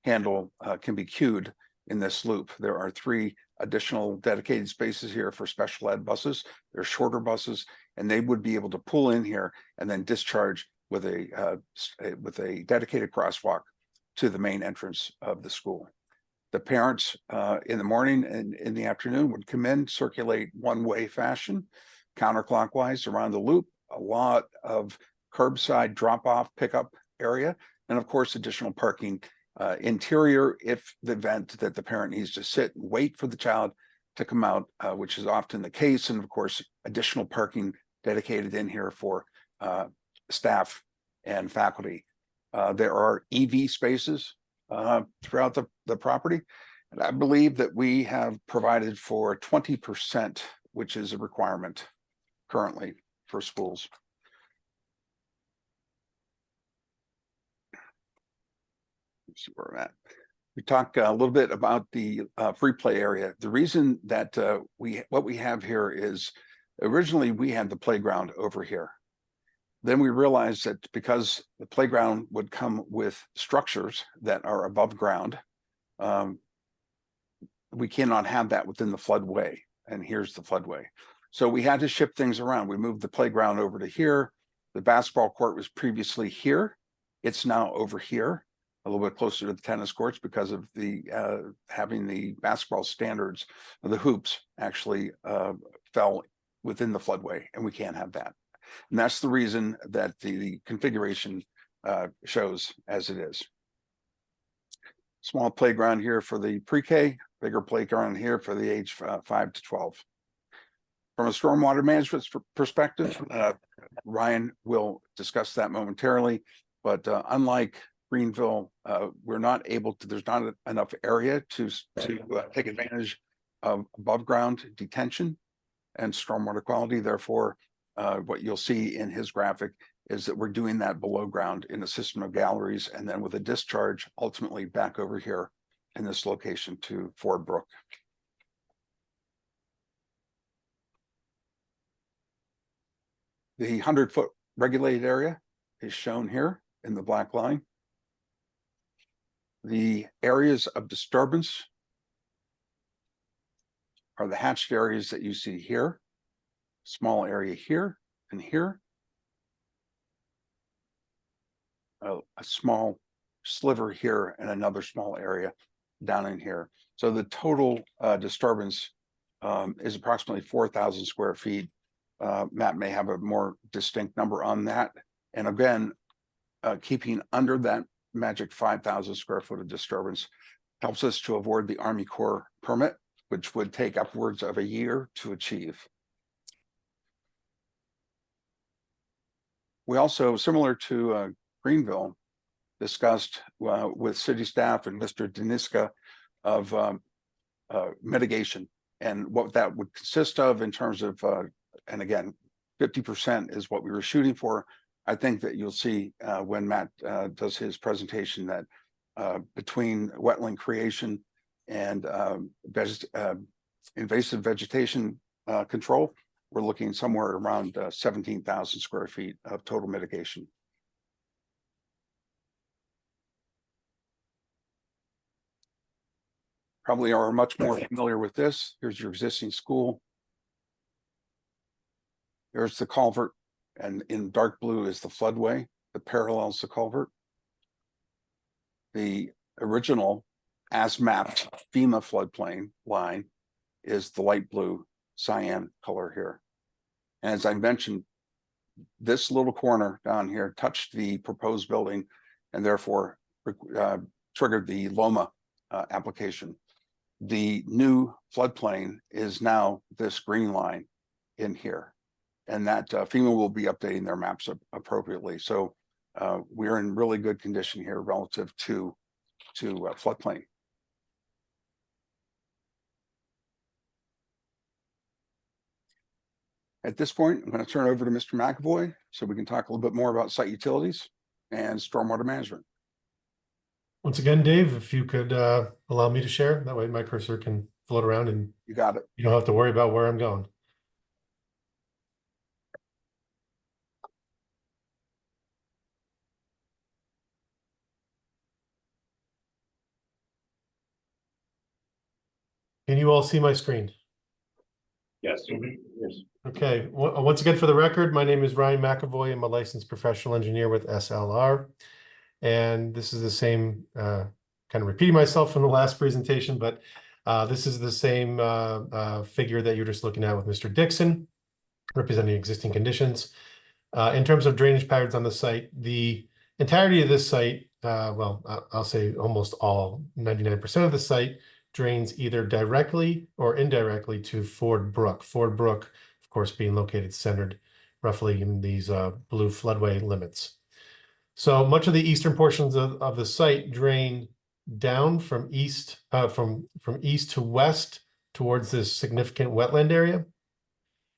be queued in this loop. There are 3 additional dedicated spaces here for special ed buses. They're shorter buses, and they would be able to pull in here and then discharge with a dedicated crosswalk to the main entrance of the school. The parents in the morning and in the afternoon would come in, circulate one-way fashion counterclockwise around the loop, a lot of curbside drop-off pickup area, and of course, additional parking interior if the event that the parent needs to sit and wait for the child to come out, which is often the case, and of course, additional parking dedicated in here for staff and faculty. There are EV spaces throughout the property, and I believe that we have provided for 20%, which is a requirement currently for schools. Let's see where we're at. We talk a little bit about the free play area. The reason that what we have here is originally we had the playground over here. Then we realized that because the playground would come with structures that are above ground, we cannot have that within the floodway. And here's the floodway. So we had to shift things around. We moved the playground over to here. The basketball court was previously here. It's now over here, a little bit closer to the tennis courts because of the having the basketball standards. The hoops actually fell within the floodway, and we can't have that. And that's the reason that the configuration shows as it is. Small playground here for the pre-K, bigger playground here for the age 5 to 12. From a stormwater management perspective, Ryan will discuss that momentarily, but unlike Greenville, we're not able to, there's not enough area to take advantage of above ground detention and stormwater quality. Therefore, what you'll see in his graphic is that we're doing that below ground in a system of galleries, and then with a discharge ultimately back over here in this location to Ford Brook. The 100-foot regulated area is shown here in the black line. The areas of disturbance are the hatched areas that you see here, small area here and here, a small sliver here, and another small area down in here. So the total disturbance is approximately 4,000 square feet. Matt may have a more distinct number on that. And again, keeping under that magic 5,000 square foot of disturbance helps us to avoid the Army Corps permit, which would take upwards of a year to achieve. We also, similar to Greenville, discussed with city staff and Mr. Deniska of mitigation and what that would consist of in terms of, and again, 50% is what we were shooting for. I think that you'll see when Matt does his presentation that between wetland creation and invasive vegetation control, we're looking somewhere around 17,000 square feet of total mitigation. Probably are much more familiar with this. Here's your existing school. There's the culvert, and in dark blue is the floodway that parallels the culvert. The original as mapped FEMA floodplain line is the light blue cyan color here. And as I mentioned, this little corner down here touched the proposed building and therefore triggered the LOMA application. The new floodplain is now this green line in here, and that FEMA will be updating their maps appropriately. So we're in really good condition here relative to floodplain. At this point, I'm going to turn it over to Mr. McAvoy so we can talk a little bit more about site utilities and stormwater management. Once again, Dave, if you could allow me to share, that way my cursor can float around and You got it. you don't have to worry about where I'm going. Can you all see my screen? Yes. Yes. Okay, once again, for the record, my name is Ryan McAvoy. I'm a licensed professional engineer with SLR. And this is the same, kind of repeating myself from the last presentation, but this is the same figure that you're just looking at with Mr. Dixon. representing existing conditions. In terms of drainage patterns on the site, the entirety of this site, I'll say almost all, 99% of the site drains either directly or indirectly to Ford Brook. Ford Brook, of course, being located centered roughly in these blue floodway limits. So much of the eastern portions of the site drain down from east to west towards this significant wetland area.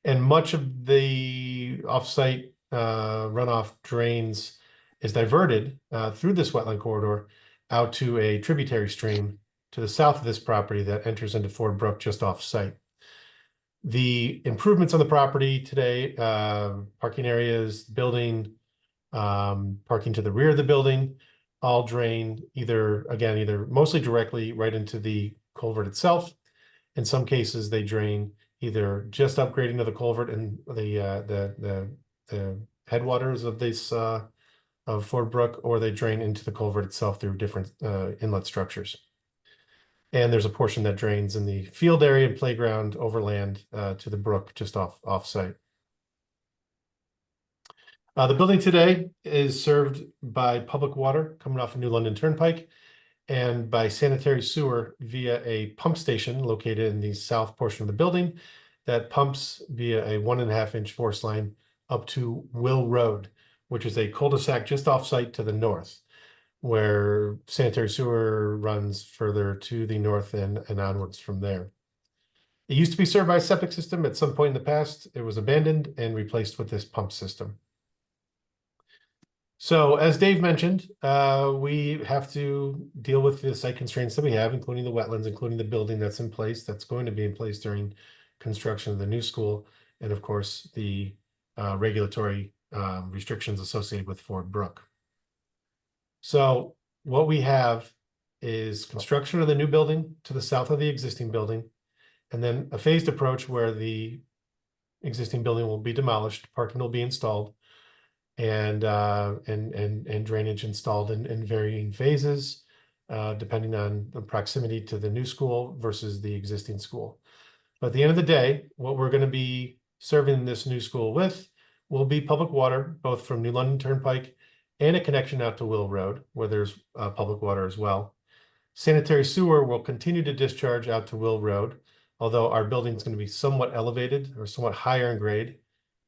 And much of the offsite runoff drains is diverted through this wetland corridor out to a tributary stream to the south of this property that enters into Ford Brook just off site. The improvements on the property today, parking areas, building, parking to the rear of the building, all drain either mostly directly right into the culvert itself. In some cases, they drain either just upgrading of the culvert and the headwaters of this of Ford Brook, or they drain into the culvert itself through different inlet structures. And there's a portion that drains in the field area and playground overland to the brook just off site. The building today is served by public water coming off of New London Turnpike and by sanitary sewer via a pump station located in the south portion of the building that pumps via a 1.5-inch force line up to Will Road, which is a cul-de-sac just off-site to the north, where sanitary sewer runs further to the north and onwards from there. It used to be served by a septic system. At some point in the past, it was abandoned and replaced with this pump system. So as Dave mentioned, we have to deal with the site constraints that we have, including the wetlands, including the building that's in place, that's going to be in place during construction of the new school, and of course, the regulatory restrictions associated with Ford Brook. So what we have is construction of the new building to the south of the existing building, and then a phased approach where the existing building will be demolished, parking will be installed, and drainage installed in varying phases, depending on the proximity to the new school versus the existing school. But at the end of the day, what we're going to be serving this new school with will be public water, both from New London Turnpike and a connection out to Will Road, where there's public water as well. Sanitary sewer will continue to discharge out to Will Road, although our building is going to be somewhat elevated or somewhat higher in grade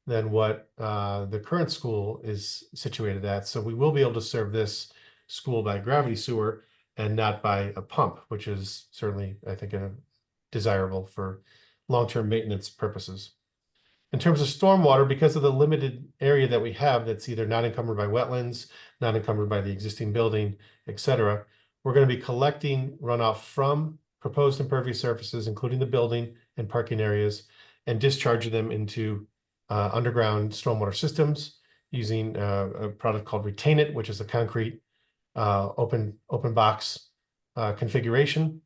than what the current school is situated at. So we will be able to serve this school by gravity sewer and not by a pump, which is certainly, I think, desirable for long-term maintenance purposes. In terms of stormwater, because of the limited area that we have that's either not encumbered by wetlands, not encumbered by the existing building, etc., we're going to be collecting runoff from proposed impervious surfaces, including the building and parking areas, and discharging them into underground stormwater systems using a product called Retain It, which is a concrete open box configuration.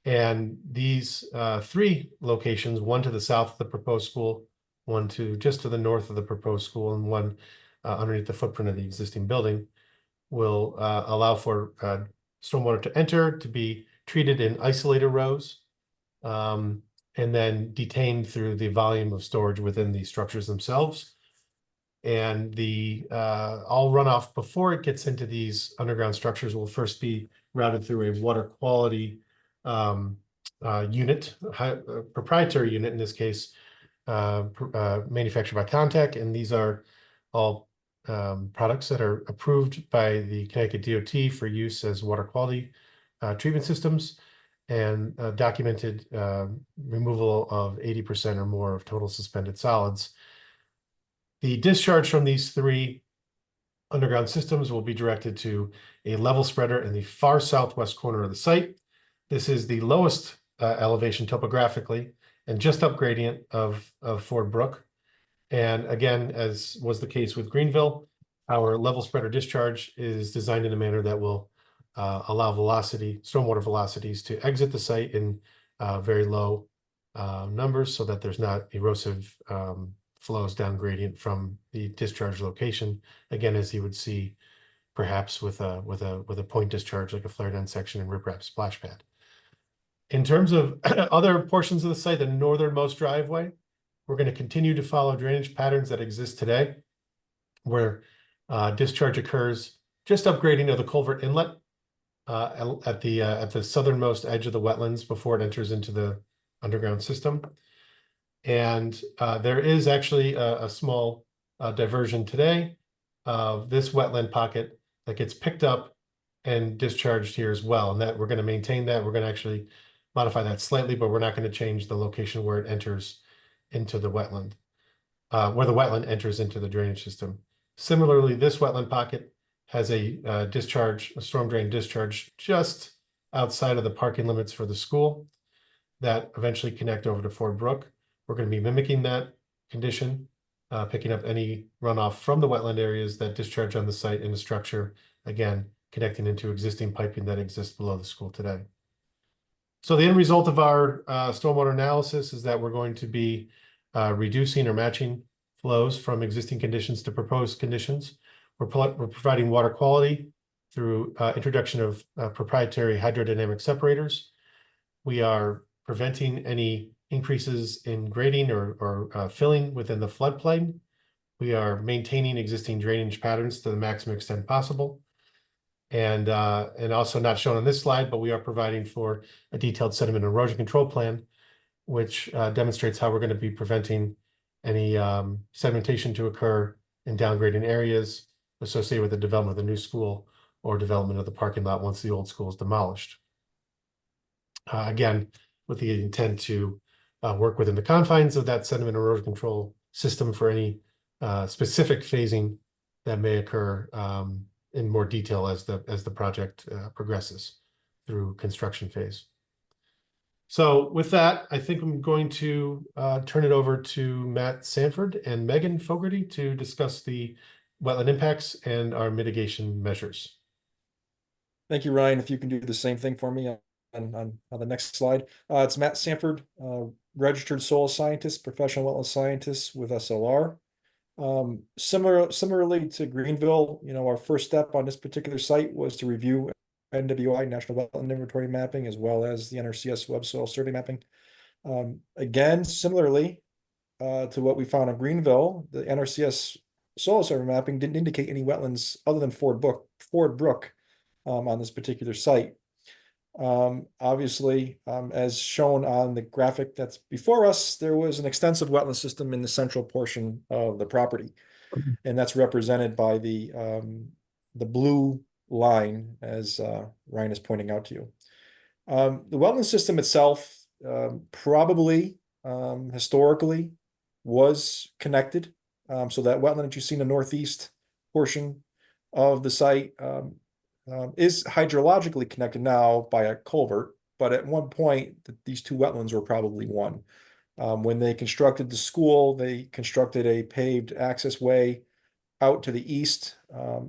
And these three locations, one to the south of the proposed school, one just to the north of the proposed school, and one underneath the footprint of the existing building, will allow for stormwater to enter, to be treated in isolated rows, and then detained through the volume of storage within the structures themselves. And the all runoff before it gets into these underground structures will first be routed through a water quality unit, proprietary unit in this case, manufactured by Contact, and these are all products that are approved by the Connecticut DOT for use as water quality treatment systems, and documented removal of 80% or more of total suspended solids. The discharge from these three underground systems will be directed to a level spreader in the far southwest corner of the site. This is the lowest elevation topographically and just up gradient of Ford Brook. And again, as was the case with Greenville, our level spreader discharge is designed in a manner that will allow stormwater velocities to exit the site in very low numbers, so that there's not erosive flows down gradient from the discharge location. Again, as you would see, perhaps with a point discharge like a flare down section and riprap splash pad. In terms of other portions of the site, the northernmost driveway we're going to continue to follow drainage patterns that exist today, where discharge occurs just upgrading of the culvert inlet at the southernmost edge of the wetlands before it enters into the underground system. And there is actually a small diversion today of this wetland pocket that gets picked up and discharged here as well. And that we're going to maintain that. We're going to actually modify that slightly, but we're not going to change the location where it enters into the wetland, where the wetland enters into the drainage system. Similarly, this wetland pocket has a storm drain discharge just outside of the parking limits for the school that eventually connect over to Ford Brook. We're going to be mimicking that condition, picking up any runoff from the wetland areas that discharge on the site in the structure, again, connecting into existing piping that exists below the school today. So the end result of our stormwater analysis is that we're going to be reducing or matching flows from existing conditions to proposed conditions. We're providing water quality through introduction of proprietary hydrodynamic separators. We are preventing any increases in grading or filling within the floodplain. We are maintaining existing drainage patterns to the maximum extent possible. And also not shown on this slide, but we are providing for a detailed sediment erosion control plan, which demonstrates how we're going to be preventing any sedimentation to occur in downgrading areas associated with the development of the new school or development of the parking lot once the old school is demolished. Again, with the intent to work within the confines of that sediment erosion control system for any specific phasing that may occur in more detail as the project progresses through construction phase. So with that, I think I'm going to turn it over to Matt Sanford and Megan Fogarty to discuss the wetland impacts and our mitigation measures. Thank you, Ryan. If you can do the same thing for me on the next slide. It's Matt Sanford, registered soil scientist, professional wetland scientist with SLR. Similarly to Greenville, our first step on this particular site was to review NWI, National Wetland Inventory Mapping, as well as the NRCS Web Soil Survey Mapping. Again, similarly to what we found in Greenville, the NRCS Soil Survey Mapping didn't indicate any wetlands other than Ford Brook on this particular site. Obviously, as shown on the graphic that's before us, there was an extensive wetland system in the central portion of the property, and that's represented by the blue line, as Ryan is pointing out to you. The wetland system itself probably historically was connected, so that wetland that you see in the northeast portion of the site is hydrologically connected now by a culvert, but at one point these two wetlands were probably one. When they constructed the school, they constructed a paved access way out to the east,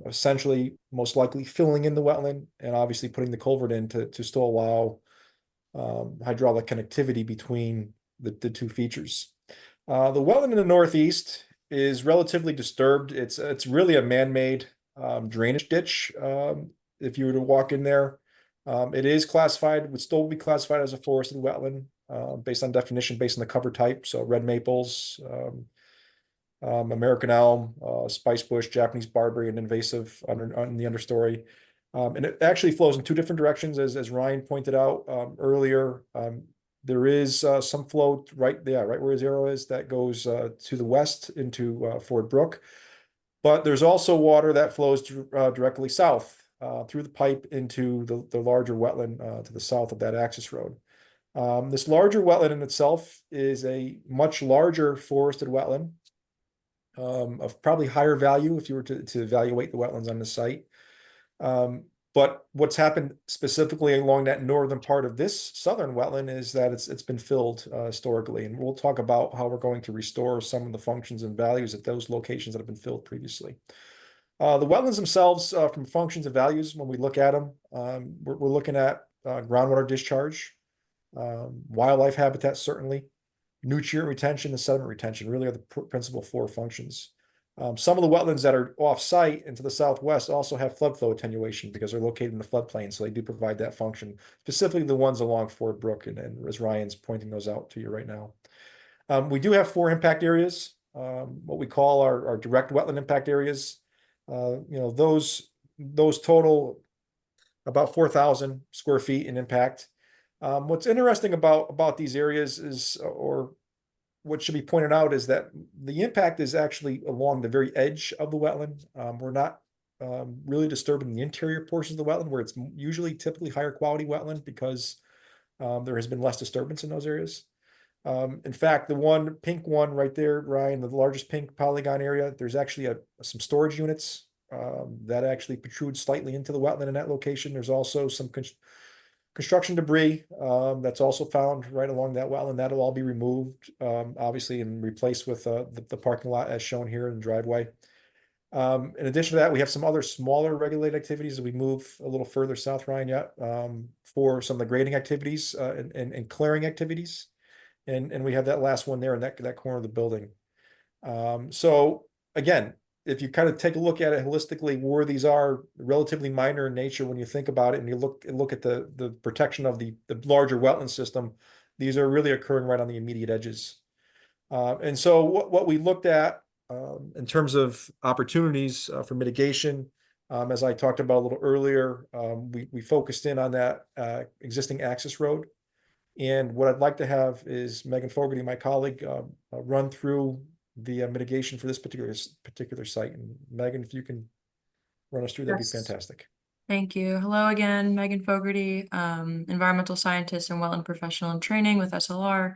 essentially most likely filling in the wetland and obviously putting the culvert in to still allow hydraulic connectivity between the two features. The wetland in the northeast is relatively disturbed. It's really a man-made drainage ditch. If you were to walk in there, it is classified, would still be classified as a forested wetland based on definition, based on the cover type. So red maples, American elm, spice bush, Japanese barberry, and invasive on the understory. And it actually flows in two different directions, as Ryan pointed out earlier. There is some flow right where his arrow is, that goes to the west into Ford Brook. But there's also water that flows directly south through the pipe into the larger wetland to the south of that access road. This larger wetland in itself is a much larger forested wetland of probably higher value if you were to evaluate the wetlands on the site. But what's happened specifically along that northern part of this southern wetland is that it's been filled historically, and we'll talk about how we're going to restore some of the functions and values at those locations that have been filled previously. The wetlands themselves, from functions and values, when we look at them, we're looking at groundwater discharge, wildlife habitat, certainly, nutrient retention and sediment retention really are the principal four functions. Some of the wetlands that are off-site and to the southwest also have flood flow attenuation because they're located in the floodplain, so they do provide that function, specifically the ones along Ford Brook, and as Ryan's pointing those out to you right now. We do have 4 impact areas, what we call our direct wetland impact areas. Those total about 4,000 square feet in impact. What's interesting about these areas is, or what should be pointed out, is that the impact is actually along the very edge of the wetland. We're not really disturbing the interior portions of the wetland, where it's usually typically higher quality wetland, because there has been less disturbance in those areas. In fact, the one pink one right there, Ryan, the largest pink polygon area, there's actually some storage units that actually protrude slightly into the wetland in that location. There's also some construction debris that's also found right along that wetland. That'll all be removed, obviously, and replaced with the parking lot as shown here in the driveway. In addition to that, we have some other smaller regulated activities as we move a little further south, Ryan, yet, for some of the grading activities and clearing activities. And we have that last one there in that corner of the building. So again, if you kind of take a look at it holistically, where these are relatively minor in nature when you think about it, and you look at the protection of the larger wetland system, these are really occurring right on the immediate edges. And so what we looked at in terms of opportunities for mitigation, as I talked about a little earlier, we focused in on that existing access road. And what I'd like to have is Megan Fogarty, my colleague, run through the mitigation for this particular site. And Megan, if you can run us through, that'd be fantastic. Thank you. Hello again, Megan Fogarty, environmental scientist and wetland professional in training with SLR.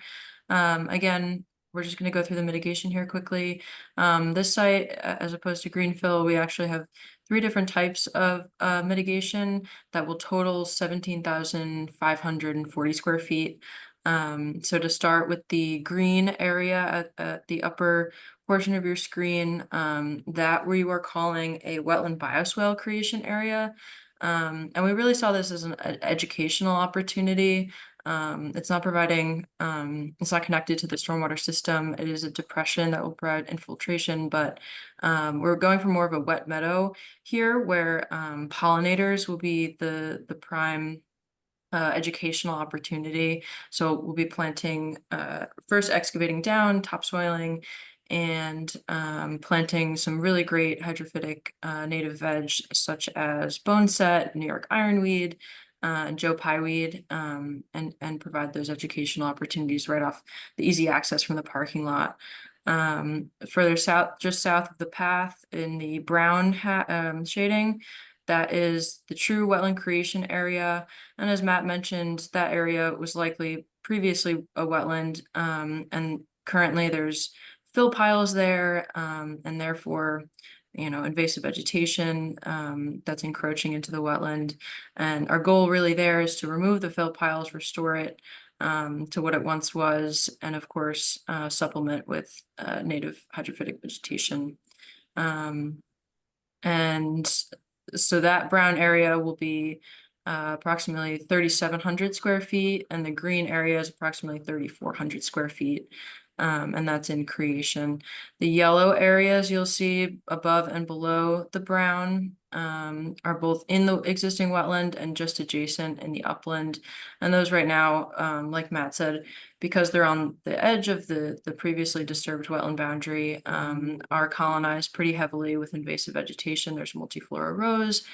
Again, we're just going to go through the mitigation here quickly. This site, as opposed to Greenfield, we actually have 3 different types of mitigation that will total 17,540 square feet. So to start with the green area at the upper portion of your screen, that we were calling a wetland bioswale creation area. And we really saw this as an educational opportunity. It's not providing, it's not connected to the stormwater system. It is a depression that will provide infiltration, but we're going for more of a wet meadow here, where pollinators will be the prime educational opportunity. So we'll be planting, first excavating down, topsoiling, and planting some really great hydrophytic native veg, such as boneset, New York ironweed, Joe Pyeweed, and provide those educational opportunities right off the easy access from the parking lot. Further south, just south of the path in the brown shading, that is the true wetland creation area. And as Matt mentioned, that area was likely previously a wetland, and currently there's fill piles there, and therefore, invasive vegetation that's encroaching into the wetland. And our goal really there is to remove the fill piles, restore it to what it once was, and of course, supplement with native hydrophytic vegetation. And so that brown area will be approximately 3,700 square feet, and the green area is approximately 3,400 square feet. And that's in creation. The yellow areas you'll see above and below the brown are both in the existing wetland and just adjacent in the upland. And those right now, like Matt said, because they're on the edge of the previously disturbed wetland boundary, are colonized pretty heavily with invasive vegetation. There's multiflora rose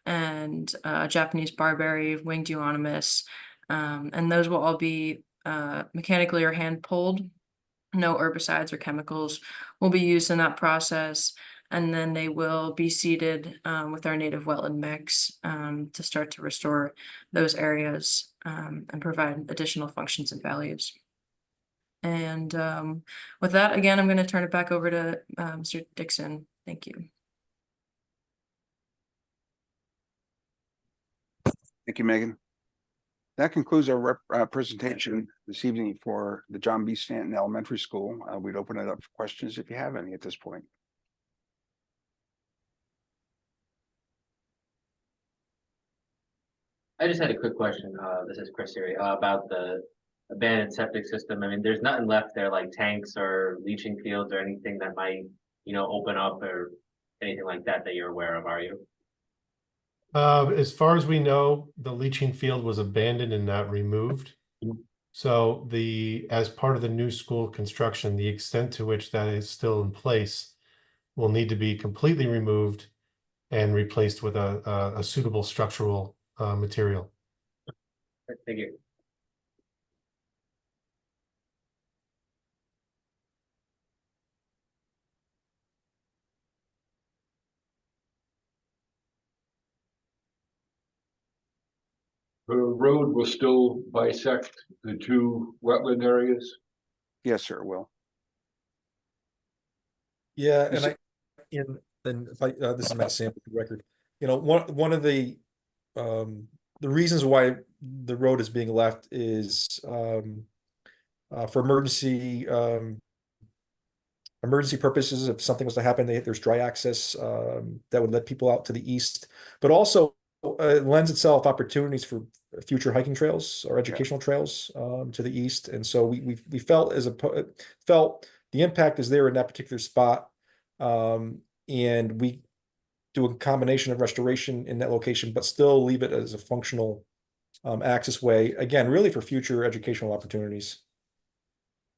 and Japanese barberry, winged euonymus, and those will all be mechanically or hand pulled. No herbicides or chemicals will be used in that process, and then they will be seeded with our native wetland mix to start to restore those areas and provide additional functions and values. And with that, again, I'm going to turn it back over to Mr. Dixon. Thank you. Thank you, Megan. That concludes our presentation this evening for the John B. Stanton Elementary School. We'd open it up for questions if you have any at this point. I just had a quick question. This is Chris here about the abandoned septic system. I mean, there's nothing left there like tanks or leaching fields or anything that might, open up or anything like that you're aware of, are you? As far as we know, the leaching field was abandoned and not removed. So as part of the new school construction, the extent to which that is still in place will need to be completely removed and replaced with a suitable structural material. Thank you. The road will still bisect the two wetland areas. Yes, sir, will. Yeah, Is and if I, this is Matt Sample for the record. You know, one of the reasons why the road is being left is for emergency purposes. If something was to happen, there's dry access that would let people out to the east, but also it lends itself opportunities for future hiking trails or educational trails to the east. And so we felt felt the impact is there in that particular spot, and we do a combination of restoration in that location, but still leave it as a functional access way. Again, really for future educational opportunities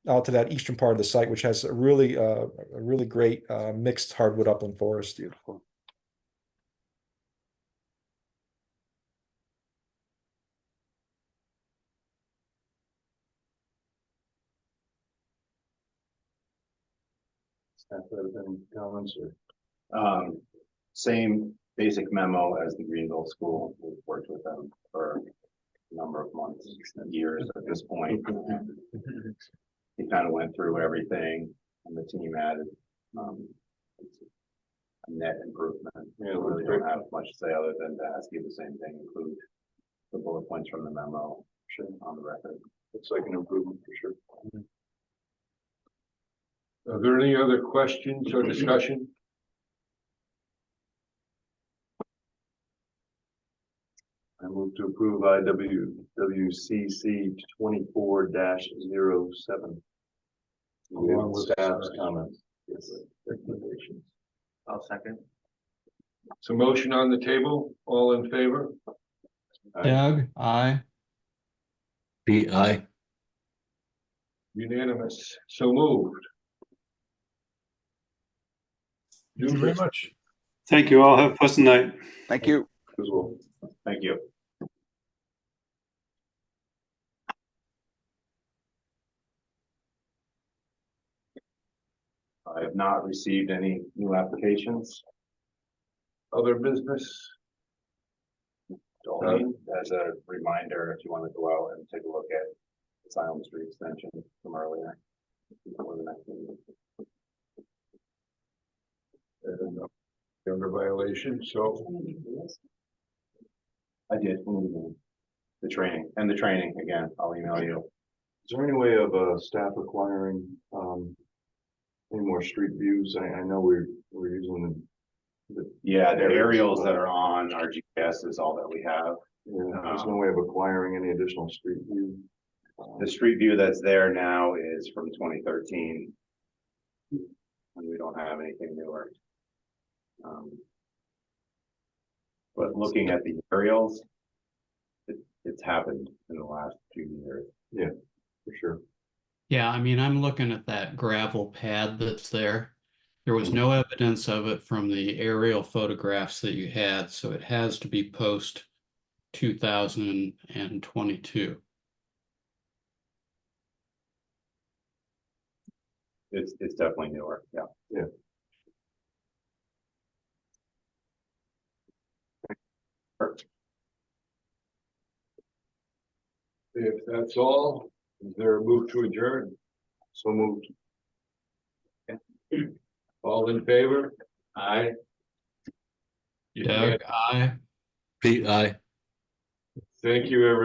out to that eastern part of the site, which has a really great mixed hardwood upland forest. beautiful. Staff have any comments or? Same basic memo as the Greenville School. We've worked with them for a number of months, years at this point. He kind of went through everything and the team added a net improvement. Yeah, We really don't have much to say other than to ask you the same thing, include the bullet points from the memo on the record. Looks like an improvement for sure. Are there any other questions or discussion? I move to approve IWCC 24-07. Along with Staff's comments. Yes, recommendations. I'll second. So motion on the table, all in favor? Doug, aye. Pete, aye. Unanimous, so moved. Thank you very much. Thank you all. Have a pleasant night. Thank you. As well. Thank you. I have not received any new applications. Other business? Only as a reminder, if you want to go out and take a look at the Silent Street extension from earlier. Before the next meeting. And under violation, so I did. The training again, I'll email you. Is there any way of staff requiring any more street views? I know we're using the Yeah, the aerials that are on our GPS is all that we have. there's no way of acquiring any additional street view. The street view that's there now is from 2013. And we don't have anything newer. But looking at the aerials, it's happened in the last few years. Yeah, for sure. Yeah, I mean, I'm looking at that gravel pad that's there. There was no evidence of it from the aerial photographs that you had, so it has to be post 2022. It's definitely newer. Yeah. Yeah. if that's all, is there a move to adjourn? So moved. All in favor? Aye. Doug, aye. Pete, aye. Thank you, everyone.